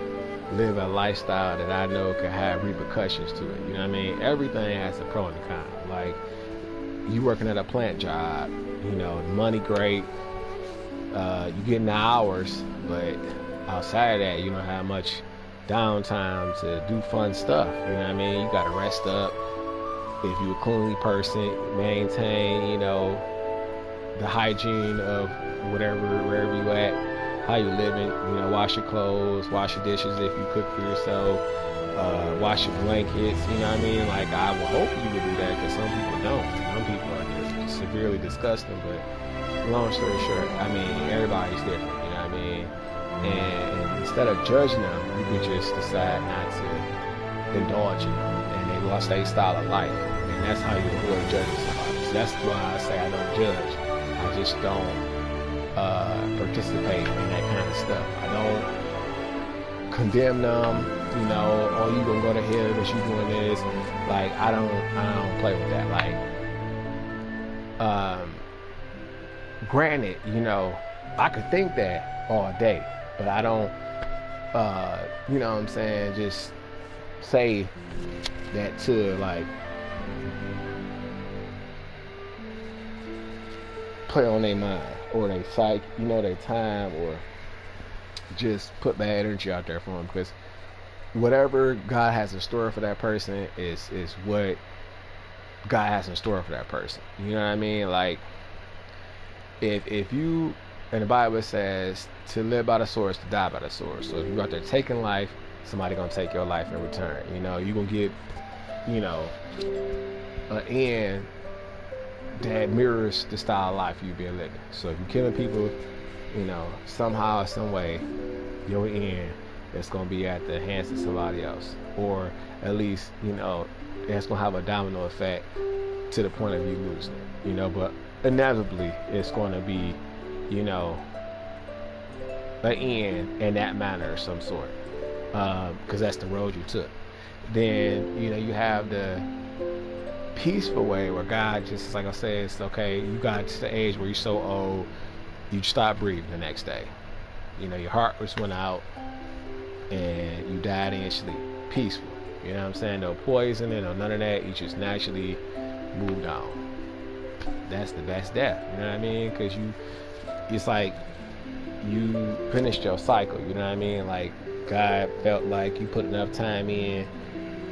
live a lifestyle that I know could have repercussions to it. You know what I mean? Everything has a pro and a con. Like you working at a plant job, you know, money great, you getting the hours, but outside of that, you don't have much downtime to do fun stuff. You know what I mean? You gotta rest up. If you're a cleanly person, maintain, you know, the hygiene of wherever you at, how you living, you know, wash your clothes, wash your dishes if you cook for yourself, wash your blankets, you know what I mean? Like, I would hope you would do that, because some people don't. Some people are just severely disgusting, but long story short, I mean, everybody's different, you know what I mean? And instead of judging them, you can just decide not to indulge in them, and they lost their style of life, and that's how you avoid judging somebody. So that's why I say I don't judge. I just don't participate in that kind of stuff. I don't condemn them, you know, oh, you gonna go to hell because you doing this. Like I don't play with that. Like granted, you know, I could think that all day, but I don't you know what I'm saying, just say that to like play on their mind or their psyche, you know, their time, or just put bad energy out there for them, because whatever God has in store for that person is what God has in store for that person. You know what I mean? Like if you, and the Bible says to live by the sword is to die by the sword. So if you're out there taking life, somebody gonna take your life in return. You know, you gonna get, you know, an end that mirrors the style of life you've been living. So if you're killing people, you know, somehow, some way, your end is going to be at the hands of somebody else, or at least, you know, it's going to have a domino effect to the point of you losing it, you know. But inevitably, it's going to be, you know, an end in that manner of some sort, because that's the road you took. Then, you know, you have the peaceful way where God just, like I said, it's okay, you got to the age where you're so old you stop breathing the next day, you know, your heart just went out and you died in your sleep, peaceful, you know what I'm saying? No poisoning, no none of that, you just naturally moved on. That's the best death, you know what I mean? Because it's like you finished your cycle, you know what I mean? Like God felt like you put enough time in,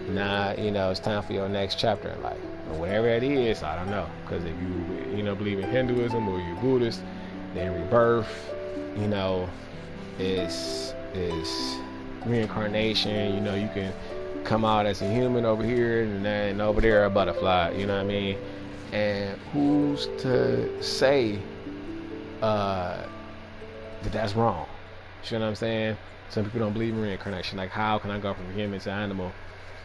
now, you know, it's time for your next chapter in life. or whatever it is. I don't know, because if you believe in Hinduism or you're Buddhist, then rebirth, you know, is reincarnation. You know, you can come out as a human over here and then over there a butterfly. You know what I mean? And who's to say that that's wrong? You know what I'm saying? Some people don't believe in reincarnation. Like, how can I go from human to animal?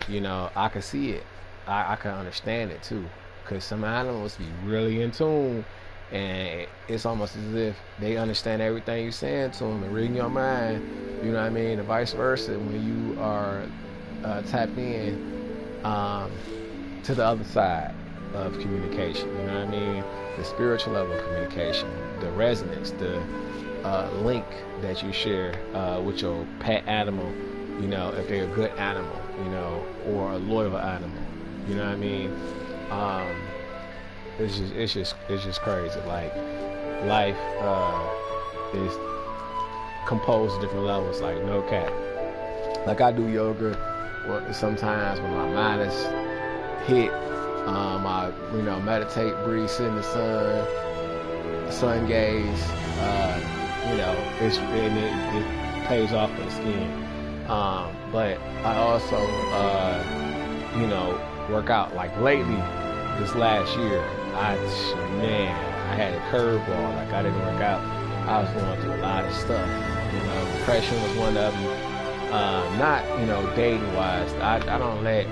You know, I can see it. I can understand it too. Because some animals be really in tune. And it's almost as if they understand everything you're saying to them and reading your mind. You know what I mean? And vice versa. When you are tapped in to the other side of communication. You know what I mean? The spiritual level of communication. The resonance. The link that you share with your pet animal, you know, if they're a good animal, you know, or a loyal animal, you know what I mean? It's just crazy. Like, life is composed of different levels. Like, no cap. Like, I do yoga. Sometimes when my mind is hit, I meditate, breathe, sit in the sun gaze. You know, it pays off for the skin. But I also, work out. Like lately, this last year, I had a curveball. Like, I didn't work out. I was going through a lot of stuff. You know, depression was one of them. Not, dating wise. I don't let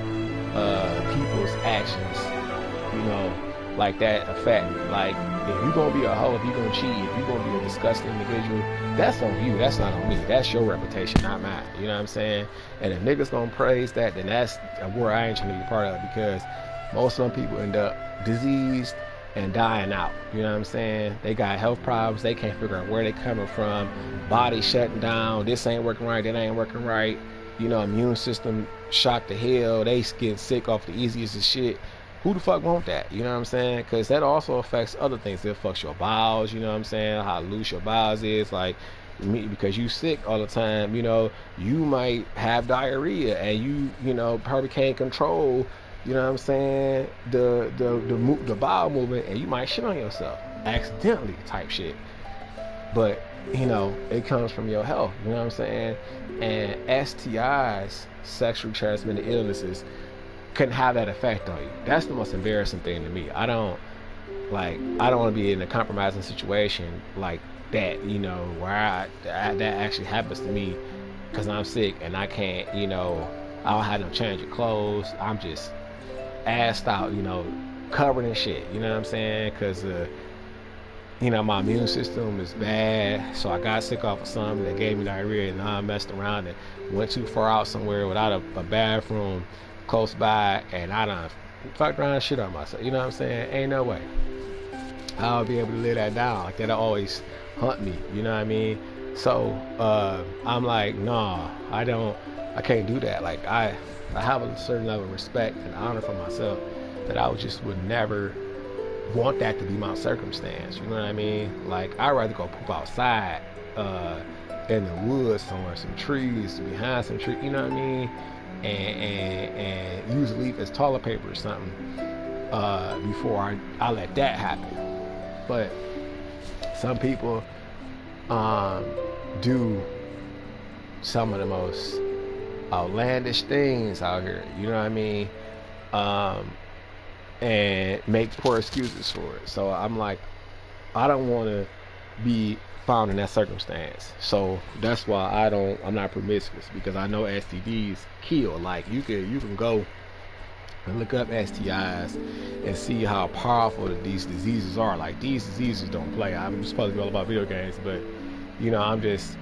people's actions, like that affect me. Like, if you're gonna be a hoe, if you're gonna cheat, if you're gonna be a disgusting individual, that's on you. That's not on me. That's your reputation, not mine. You know what I'm saying? And if niggas gonna praise that, then that's a war I ain't trying to be part of, because most of them people end up diseased and dying out. You know what I'm saying? They got health problems. They can't figure out where they coming from. Body shutting down. This ain't working right. That ain't working right. Immune system shot to hell. They get sick off the easiest of shit. Who the fuck want that? You know what I'm saying? Because that also affects other things. It affects your bowels. You know what I'm saying? How loose your bowels is. Like, because you sick all the time, you might have diarrhea, and you probably can't control, you know what I'm saying, the bowel movement, and you might shit on yourself accidentally type shit. But it comes from your health. You know what I'm saying? And STIs, sexually transmitted illnesses, couldn't have that effect on you. That's the most embarrassing thing to me. I don't want to be in a compromising situation like that, where that actually happens to me because I'm sick and I can't, I don't have no change of clothes. I'm just assed out, covered in shit. You know what I'm saying? Because my immune system is bad, so I got sick off of something that gave me diarrhea, and I messed around and went too far out somewhere without a bathroom close by, and I done fucked around and shit on myself. You know what I'm saying? Ain't no way I'll be able to live that down. Like, that'll always hunt me. You know what I mean? So I'm like, nah, I can't do that. Like, I have a certain level of respect and honor for myself that I would never want that to be my circumstance. You know what I mean? Like, I'd rather go poop outside in the woods somewhere, some trees, behind some trees, you know what I mean? And use a leaf as toilet paper or something before I let that happen. But some people do some of the most outlandish things out here, you know what I mean? And make poor excuses for it. So I'm like, I don't want to be found in that circumstance. So that's why I'm not promiscuous, because I know STDs kill. Like, you can go and look up STIs and see how powerful these diseases are. Like, these diseases don't play. I'm supposed to be all about video games, but I'm just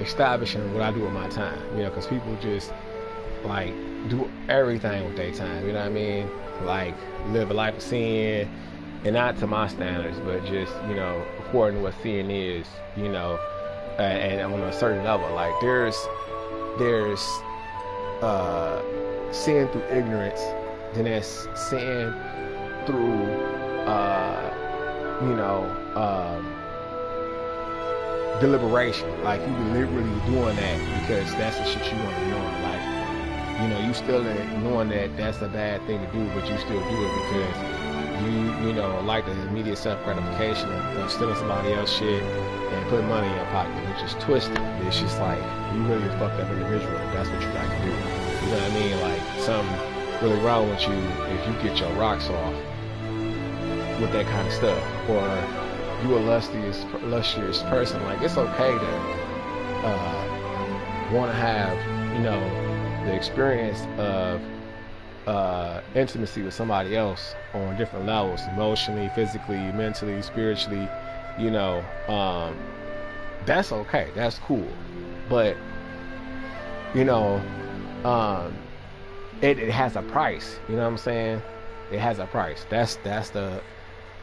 establishing what I do with my time, because people just like do everything with their time, you know what I mean? Like, live a life of sin, and not to my standards, but just, according to what sin is, and on a certain level. Like, there's sin through ignorance, then there's sin through deliberation. Like, you deliberately doing that because that's the shit you want to do in life. you know, you still knowing that that's a bad thing to do, but you still do it because you know, like the immediate self gratification of stealing somebody else's shit and putting money in your pocket, which is twisted. It's just like you really a fucked up individual if that's what you like to do. You know what I mean? Like something really wrong with you if you get your rocks off with that kind of stuff, or you a lustrous person. Like it's okay to want to have, you know, the experience of intimacy with somebody else on different levels, emotionally, physically, mentally, spiritually, you know, that's okay, that's cool, but you know, it has a price, you know what I'm saying? It has a price. That's the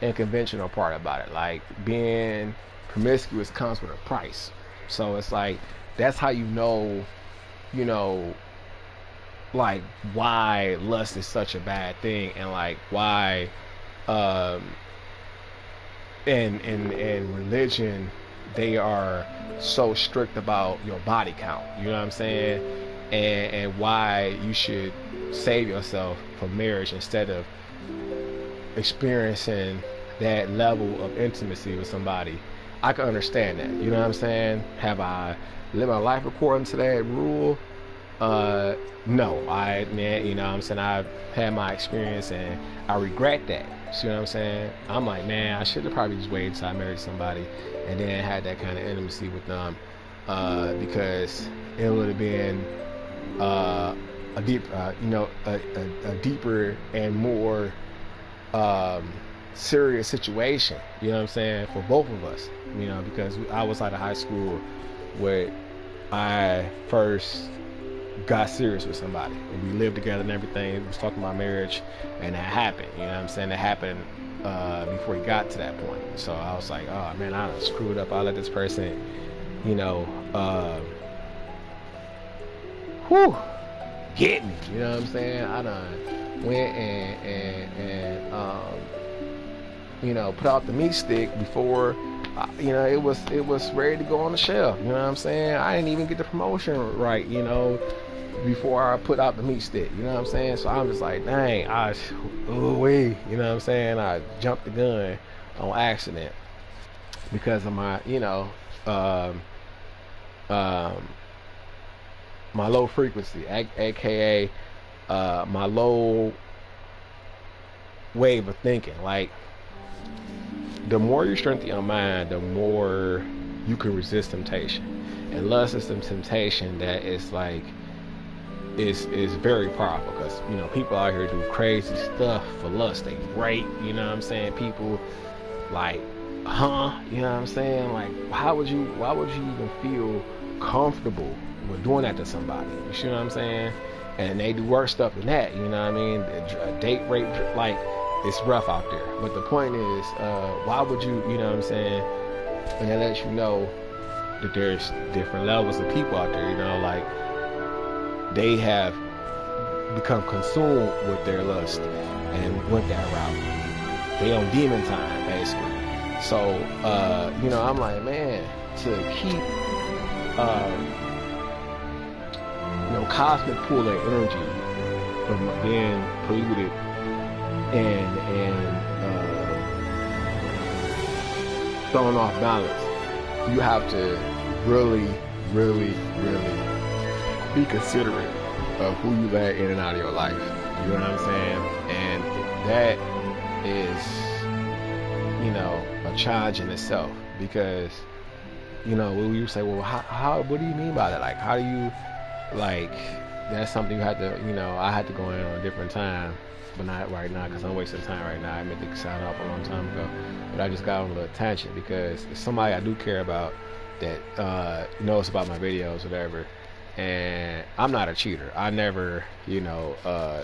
unconventional part about it. Like being promiscuous comes with a price, so it's like that's how you know, like why lust is such a bad thing, and like why in religion they are so strict about your body count, you know what I'm saying, and why you should save yourself for marriage instead of experiencing that level of intimacy with somebody. I can understand that, you know what I'm saying. Have I lived my life according to that rule? No, you know what I'm saying, I've had my experience and I regret that. See what I'm saying? I'm like, man, I should have probably just waited until I married somebody and then had that kind of intimacy with them, because it would have been a deeper and more serious situation, you know what I'm saying, for both of us, you know, because I was out of high school where I first got serious with somebody and we lived together and everything. We was talking about marriage, and that happened, you know what I'm saying. That happened before he got to that point. So I was like, oh man, I done screwed up. I let this person, you know, get me, you know what I'm saying. I done went and you know, put out the meat stick before you know, it was ready to go on the shelf, you know what I'm saying. I didn't even get the promotion right, you know, before I put out the meat stick, you know what I'm saying. So I'm just like, dang, you know what I'm saying, I jumped the gun on accident because of my, you know, my low frequency, aka my low wave of thinking. Like, the more you strengthen your mind, the more you can resist temptation. And lust is some temptation that is like is very powerful, because you know, people out here do crazy stuff for lust. They rape, you know what I'm saying, people, like, you know what I'm saying. Like, why would you even feel comfortable with doing that to somebody? You see what I'm saying? And they do worse stuff than that, you know what I mean. Date rape, like, it's rough out there. But the point is, why would you know what I'm saying? And that lets you know that there's different levels of people out there, you know, like they have become consumed with their lust and went that route. They on demon time, basically. So, you know, I'm like, man, to keep, you know, cosmic pool of energy from being polluted and thrown off balance, you have to really be considerate of who you let in and out of your life. You know what I'm saying? And that is, you know, a challenge in itself, because, you know, when you say, well, how what do you mean by that? Like, how do you, like, that's something you have to, you know, I had to go in on a different time, but not right now, because I'm wasting time right now. I meant to sign off a long time ago, but I just got on a little tangent because it's somebody I do care about that knows about my videos, whatever. And I'm not a cheater. I never, you know,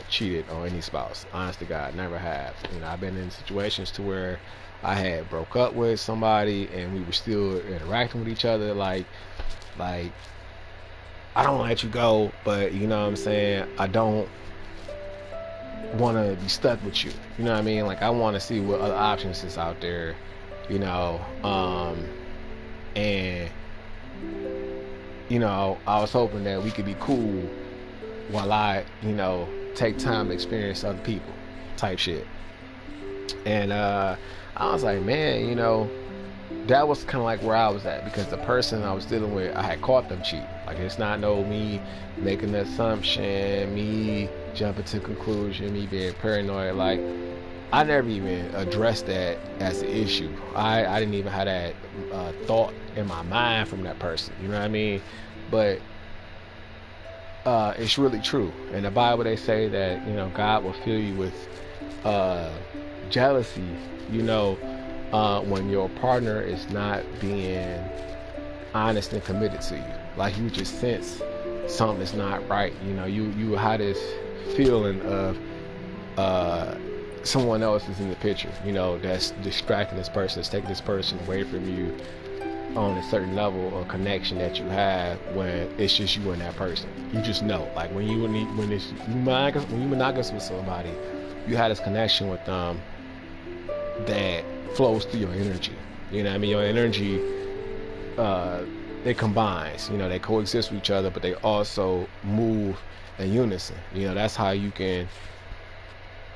cheated on any spouse. Honest to God, never have. You know, I've been in situations to where I had broke up with somebody and we were still interacting with each other. Like I don't want to let you go, but you know what I'm saying, I don't want to be stuck with you. You know what I mean? Like, I want to see what other options is out there, you know. And you know, I was hoping that we could be cool, while I, take time to experience other people type shit. And I was like, man, that was kind of like where I was at, because the person I was dealing with, I had caught them cheating. Like, it's not no me making an assumption, me jumping to conclusion, me being paranoid. Like, I never even addressed that as an issue. I didn't even have that thought in my mind from that person. You know what I mean? But it's really true. In the Bible, they say that God will fill you with jealousy. When your partner is not being honest and committed to you, like you just sense something's not right. You have this feeling of someone else is in the picture, that's distracting this person, that's taking this person away from you on a certain level of connection that you have, when it's just you and that person. You just know, like when you're monogamous with somebody, you have this connection with them that flows through your energy. You know what I mean? Your energy, it combines. They coexist with each other, but they also move in unison. That's how you can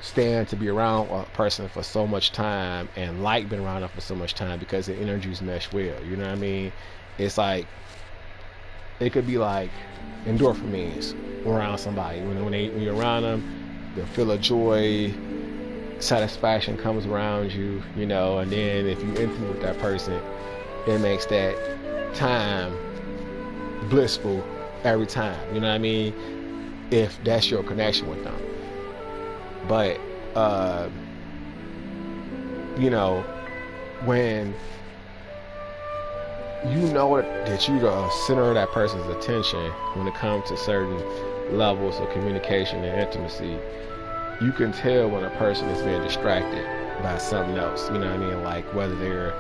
stand to be around a person for so much time and like being around them for so much time, because the energies mesh well. You know what I mean? It's like, it could be like endorphins around somebody. When you're around them, the feel of joy, satisfaction comes around you, and then if you're intimate with that person, it makes that time blissful every time. You know what I mean? If that's your connection with them. But when that you're the center of that person's attention when it comes to certain levels of communication and intimacy, you can tell when a person is being distracted by something else. You know what I mean? Like whether they're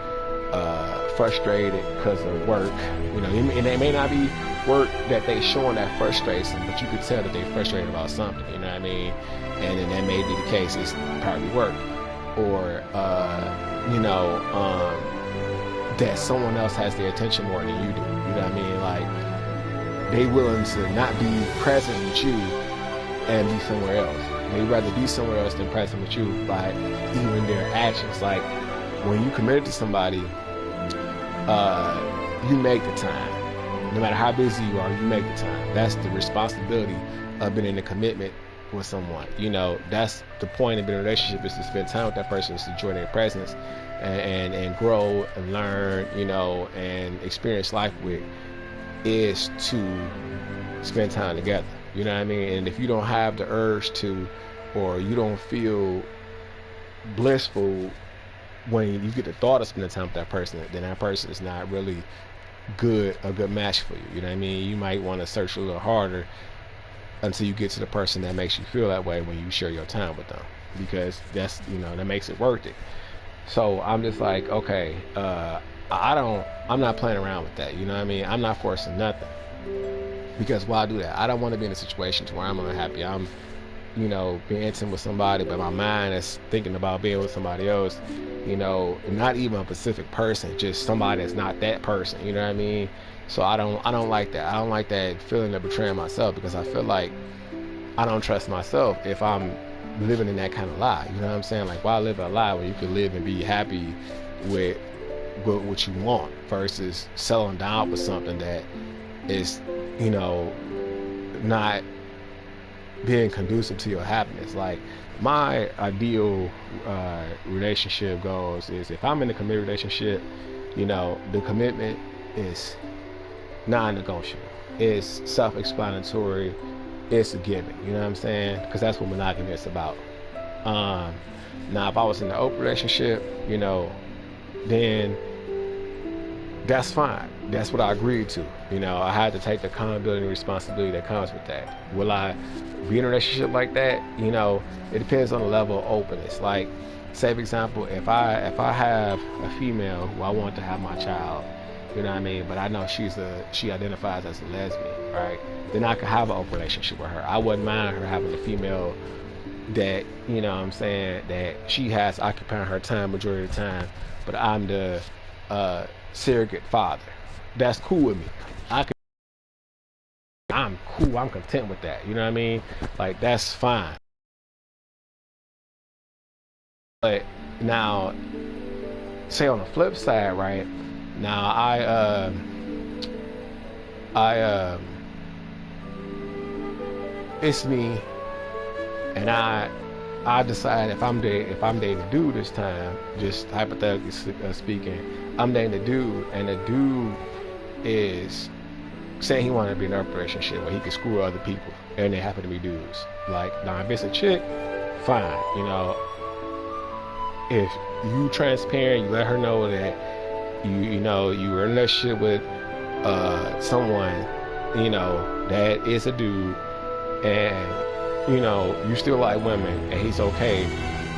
frustrated because of work, and they may not be work that they showing that frustrates them, but you could tell that they're frustrated about something. You know what I mean? And then that may be the case. It's probably work, or that someone else has their attention more than you do. You know what I mean? Like they willing to not be present with you and be somewhere else. They'd rather be somewhere else than present with you by even their actions. Like when you committed to somebody, you make the time. No matter how busy you are, you make the time. That's the responsibility of being in a commitment with someone. That's the point of being in a relationship, is to spend time with that person, is to enjoy their presence and grow and learn, and experience life with, is to spend time together. You know what I mean? And if you don't have the urge to, or you don't feel blissful when you get the thought of spending time with that person, then that person is not really a good match for you. You know what I mean? You might want to search a little harder until you get to the person that makes you feel that way when you share your time with them, because that's, that makes it worth it. So I'm just like, okay, I'm not playing around with that. You know what I mean? I'm not forcing nothing, because why do that? I don't want to be in a situation to where I'm unhappy. I'm being intimate with somebody, but my mind is thinking about being with somebody else, not even a specific person, just somebody that's not that person. You know what I mean? So I don't like that. I don't like that feeling of betraying myself, because I feel like I don't trust myself if I'm living in that kind of lie. You know what I'm saying? Like, why live a lie when you can live and be happy with what you want, versus settling down for something that is, not being conducive to your happiness. Like, my ideal relationship goals is, if I'm in a committed relationship, the commitment is non-negotiable. It's self-explanatory. It's a given. You know what I'm saying? Because that's what monogamy is about. Now, if I was in an open relationship, then that's fine. That's what I agreed to. I had to take the accountability and responsibility that comes with that. Will I be in a relationship like that? It depends on the level of openness. Like, say for example, if I have a female who I want to have my child, you know what I mean, but I know she identifies as a lesbian, right? Then I could have an open relationship with her. I wouldn't mind her having a female that, what I'm saying, that she has occupying her time majority of the time, but I'm the surrogate father. That's cool with me. I'm cool. I'm content with that. You know what I mean? Like, that's fine. But now, say on the flip side, right? Now it's me, and I decide if I'm dating a dude this time, just hypothetically speaking, I'm dating a dude, and the dude is saying he wanted to be in a relationship where he could screw other people, and they happen to be dudes. Like, now if it's a chick, fine, you know. If you transparent, you let her know that you know you were in a relationship with someone, you know, that is a dude, and you know you still like women, and he's okay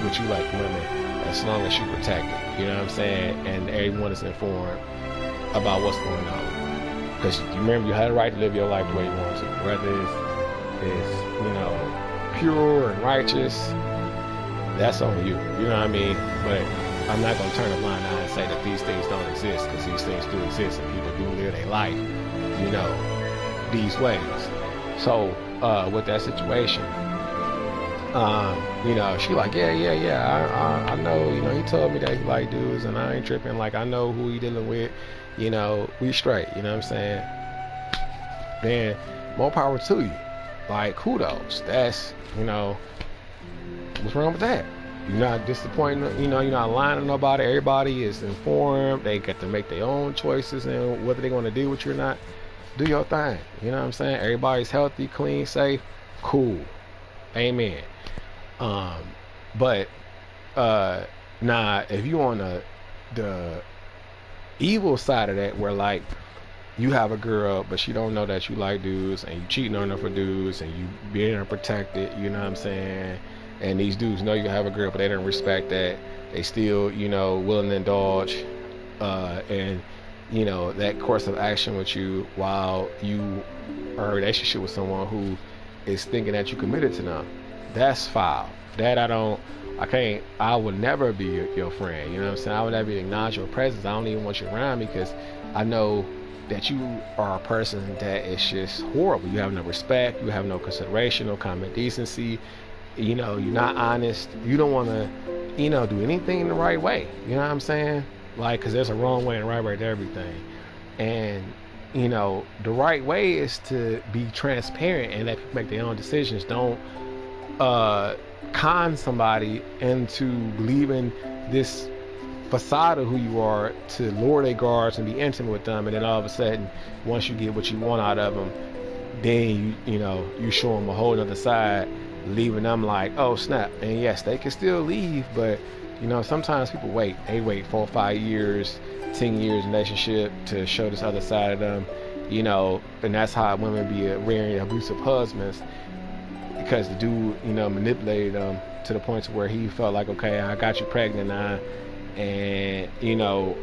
with you like women as long as you protect it. You know what I'm saying? And everyone is informed about what's going on, because you remember you had a right to live your life the way you want to, whether it's you know pure and righteous. That's on you. You know what I mean? But I'm not going to turn a blind eye and say that these things don't exist, because these things do exist and people do live their life, you know, these ways. So, with that situation, you know, she like, yeah, I know, you know, he told me that he like dudes and I ain't tripping. Like, I know who he dealing with, you know, we straight, you know what I'm saying? Then, more power to you. Like, kudos. That's, you know, what's wrong with that? You're not disappointing, you know, you're not lying to nobody. Everybody is informed. They get to make their own choices and whether they want to deal with you or not. Do your thing. You know what I'm saying? Everybody's healthy, clean, safe, cool. Amen. But nah, if you on the evil side of that, where like you have a girl but she don't know that you like dudes, and you cheating on her for dudes, and you being unprotected, you know what I'm saying? And these dudes know you have a girl, but they don't respect that. They still, you know, willing to indulge, and you know that course of action with you while you are in a relationship with someone who is thinking that you committed to them. That's foul. That I would never be your friend. You know what I'm saying? I would never acknowledge your presence. I don't even want you around me, because I know that you are a person that is just horrible. You have no respect. You have no consideration, no common decency. You know, you're not honest. You don't want to, you know, do anything in the right way. You know what I'm saying? Like, because there's a wrong way and a right way to everything. And, you know, the right way is to be transparent and let people make their own decisions. Don't con somebody into believing this facade of who you are to lower their guards and be intimate with them. And then all of a sudden, once you get what you want out of them, then you know, you show them a whole other side, leaving them like, oh snap. And yes, they can still leave, but you know, sometimes people wait. They wait 4 or 5 years, 10 years relationship to show this other side of them, you know. And that's how women be rearing abusive husbands, because the dude, you know, manipulated them to the point to where he felt like, okay, I got you pregnant now, and you know,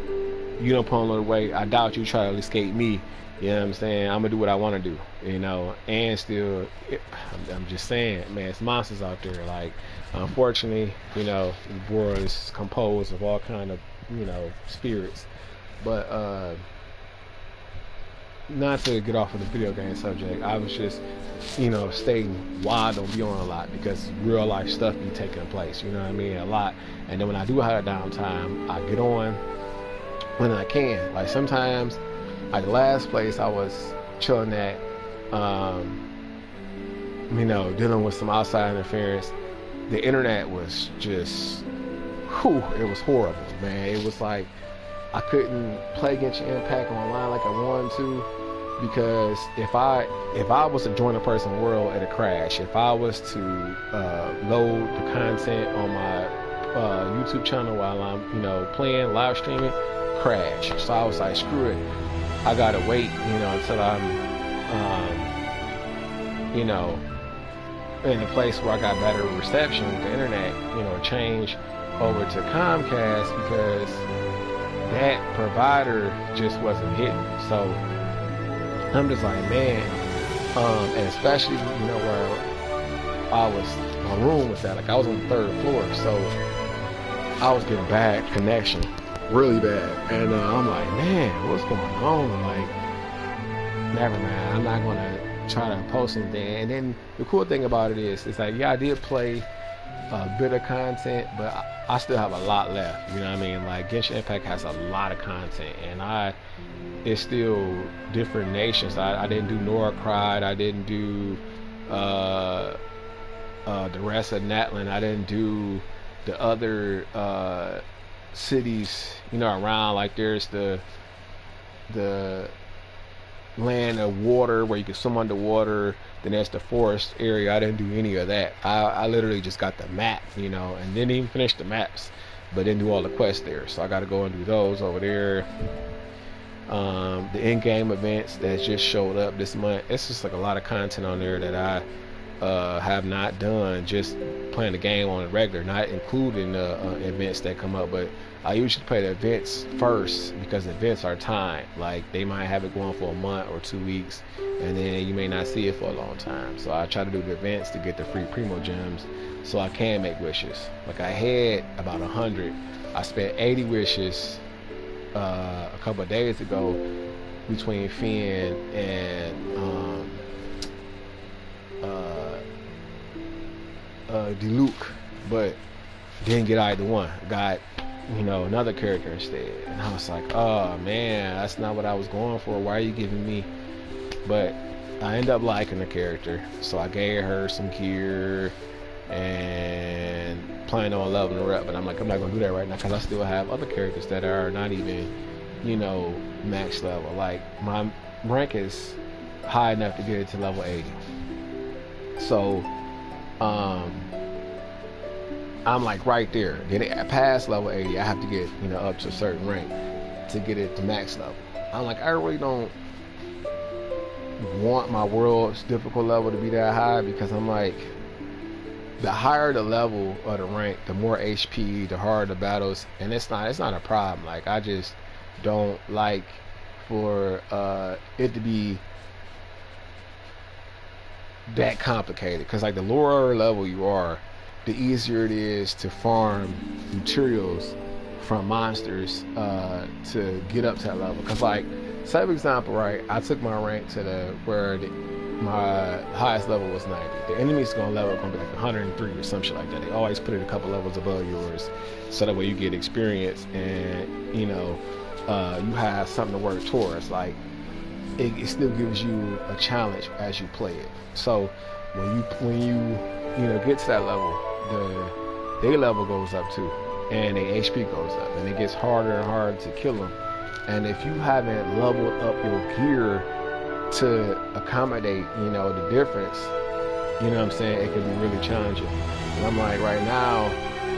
you don't put on a little weight, I doubt you try to escape me. You know what I'm saying? I'm gonna do what I want to do, you know. And still, I'm just saying, man, it's monsters out there. Like, unfortunately, you know, the world is composed of all kind of, you know, spirits. But not to get off of the video game subject, I was just, you know, stating why I don't be on a lot, because real life stuff be taking place. You know what I mean? A lot. And then when I do have a downtime, I get on when I can. Like sometimes. Like the last place I was chilling at, you know, dealing with some outside interference, the internet was just, it was horrible, man. It was like I couldn't play Genshin Impact online like I wanted to, because if I was to join a person's world, it'd crash. If I was to load the content on my YouTube channel while I'm, you know, playing, live streaming, crash. So I was like, screw it. I gotta wait, you know, until I'm, you know, in a place where I got better reception with the internet, you know, change over to Comcast, because that provider just wasn't hitting. So I'm just like, man, and especially, you know, where my room was at, like I was on the 3rd floor, so I was getting bad connection. Really bad. And I'm like, man, what's going on? Like, never mind. I'm not gonna try to post anything. And then the cool thing about it is, it's like, yeah, I did play a bit of content, but I still have a lot left. You know what I mean? Like Genshin Impact has a lot of content, and it's still different nations. I didn't do Norcride, I didn't do the rest of Natlan, I didn't do the other cities, you know, around. Like there's the land of water where you can swim underwater. Then there's the forest area. I didn't do any of that. I literally just got the map, you know, and didn't even finish the maps, but didn't do all the quests there. So I got to go and do those over there. The in-game events that just showed up this month. It's just like a lot of content on there that I have not done, just playing the game on the regular, not including the events that come up. But I usually play the events first because the events are timed. Like they might have it going for a month or 2 weeks, and then you may not see it for a long time. So I try to do the events to get the free primo gems so I can make wishes. Like I had about 100. I spent 80 wishes a couple of days ago between Finn and Diluc, but didn't get either one. Got, you know, another character instead, and I was like, oh man, that's not what I was going for. Why are you giving me? But I ended up liking the character, so I gave her some gear and planning on leveling her up. But I'm like, I'm not gonna do that right now because I still have other characters that are not even, you know, max level. Like my rank is high enough to get it to level 80. So I'm like right there. Then past level 80, I have to get, you know, up to a certain rank to get it to max level. I'm like, I really don't want my world's difficult level to be that high, because I'm like, the higher the level of the rank, the more HP, the harder the battles, and it's not a problem. Like I just don't like for it to be that complicated, because like the lower level you are, the easier it is to farm materials from monsters to get up to that level. Because like, say for example, right, I took my rank to my highest level was 90. The enemy's gonna level gonna be like 103 or some shit like that. They always put it a couple levels above yours, so that way you get experience and, you know, you have something to work towards. Like it still gives you a challenge as you play it. So when you get to that level, their level goes up too, and their HP goes up, and it gets harder and harder to kill them. And if you haven't leveled up your gear to accommodate, you know, the difference, you know what I'm saying, it can be really challenging. And I'm like, right now,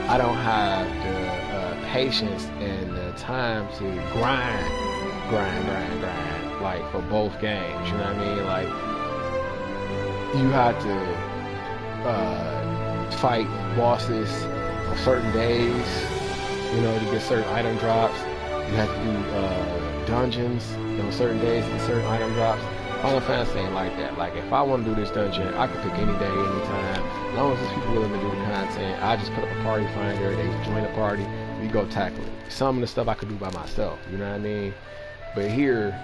I don't have the patience and the time to grind, like for both games. You know what I mean? Like you have to fight bosses on certain days, you know, to get certain item drops. You have to do dungeons on certain days and certain item drops. Final Fantasy ain't like that. Like if I want to do this dungeon, I can pick any day, anytime. As long as there's people willing to do the content, I just put up a party finder, they join the party, we go tackle it. Some of the stuff I could do by myself, you know what I mean? But here,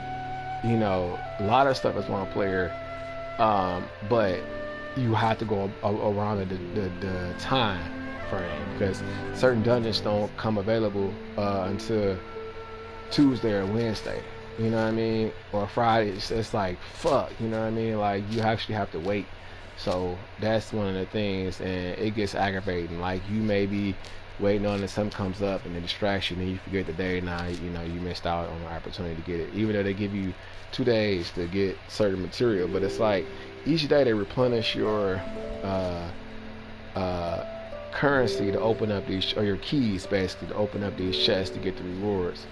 you know, a lot of stuff is one player, but you have to go around the time frame, because certain dungeons don't come available until Tuesday or Wednesday, you know what I mean, or Friday. It's like, fuck, you know what I mean, like you actually have to wait. So that's one of the things, and it gets aggravating. Like you may be waiting on it, something comes up and it distracts you, and then you forget the day. Now you know you missed out on the opportunity to get it, even though they give you 2 days to get certain material. But it's like each day they replenish your currency to open up these, or your keys basically, to open up these chests to get the rewards.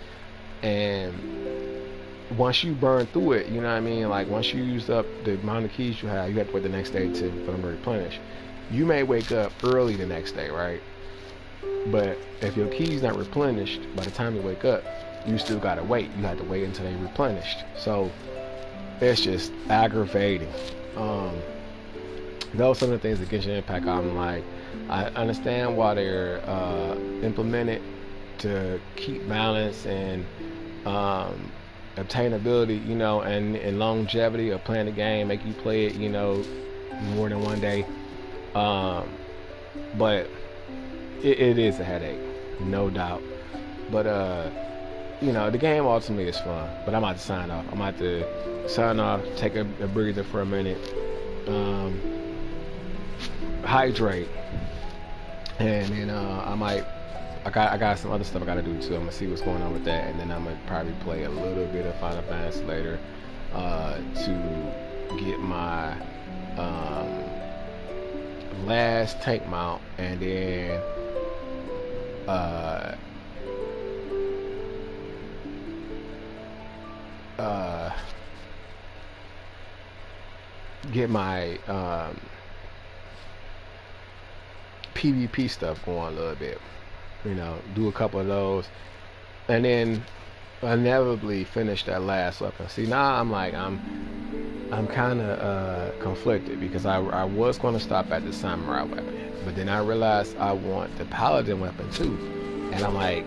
And once you burn through it, you know what I mean, like once you use up the amount of keys you have to wait the next day for them to replenish. You may wake up early the next day, right? But if your key's not replenished by the time you wake up, you still gotta wait. You have to wait until they replenished. So it's just aggravating. Those are some of the things that Genshin Impact, I'm like, I understand why they're implemented to keep balance and obtainability, you know, and longevity of playing the game, make you play it, you know, more than one day. But it is a headache, no doubt. But you know, the game ultimately is fun. But I'm about to sign off. I'm about to sign off, take a breather for a minute, hydrate, and then I got some other stuff I gotta do too. I'm gonna see what's going on with that, and then I'm gonna probably play a little bit of Final Fantasy later to get my last tank mount, and then get my PvP stuff going a little bit, you know, do a couple of those, and then inevitably finish that last weapon. See, now I'm kind of conflicted, because I was going to stop at the samurai weapon, but then I realized I want the paladin weapon too, and I'm like,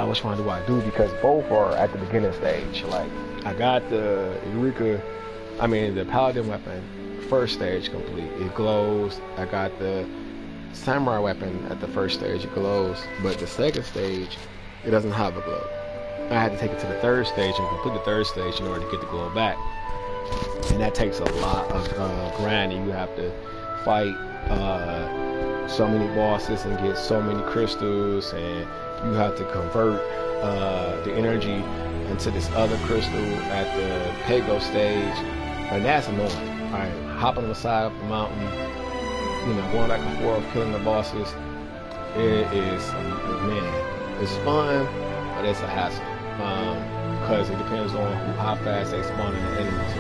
which one do I do? Because both are at the beginning stage. Like, I got the the paladin weapon first stage complete, it glows. I got the samurai weapon at the first stage, it glows, but the second stage, it doesn't have a glow. I had to take it to the third stage and complete the third stage in order to get the glow back, and that takes a lot of grinding. You have to fight so many bosses and get so many crystals, and you have to convert the energy into this other crystal at the Pago stage, and that's annoying. Alright, hopping on the side of the mountain, you know, going back and forth, killing the bosses. It is, man, it's fun, but it's a hassle, because it depends on how fast they spawn in the enemies.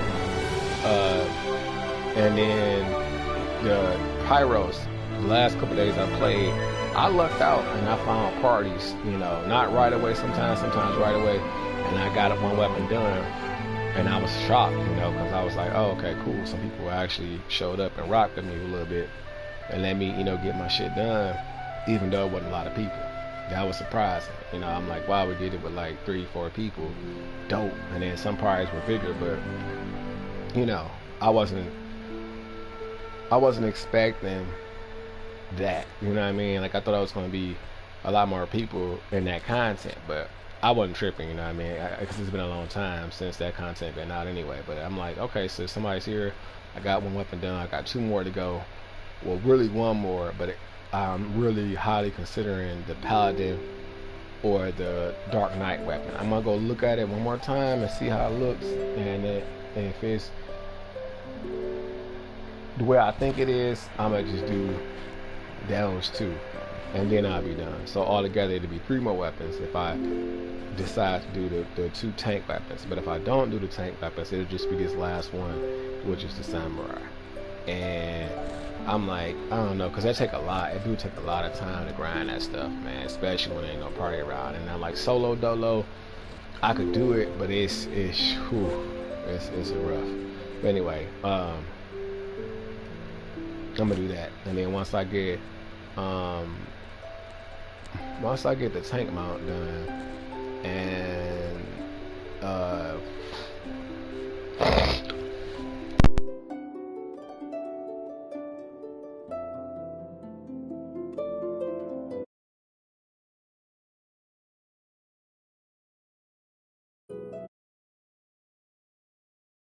And then the pyros, the last couple days I played, I lucked out and I found parties, you know, not right away, sometimes right away, and I got one weapon done, and I was shocked, you know, because I was like, oh, okay, cool, some people actually showed up and rocked with me a little bit and let me, you know, get my shit done, even though it wasn't a lot of people. That was surprising, you know. I'm like, wow, we did it with like 3-4 people, dope. And then some parties were bigger, but you know, I wasn't expecting that, you know what I mean? Like, I thought I was going to be a lot more people in that content, but I wasn't tripping, you know what I mean? Because it's been a long time since that content been out anyway. But I'm like, okay, so somebody's here, I got one weapon done, I got 2 more to go. Well, really 1 more, but I'm really highly considering the paladin or the dark knight weapon. I'm gonna go look at it one more time and see how it looks, and if it's the way I think it is, I'm gonna just do those 2, and then I'll be done. So altogether it'll be 3 more weapons if I decide to do the 2 tank weapons. But if I don't do the tank weapons, it'll just be this last one, which is the samurai. And I'm like, I don't know, because that take a lot. It do take a lot of time to grind that stuff, man, especially when there ain't no party around. And I'm like, solo dolo, I could do it, but it's rough. But anyway, I'm gonna do that, and then once I get the tank mount done, and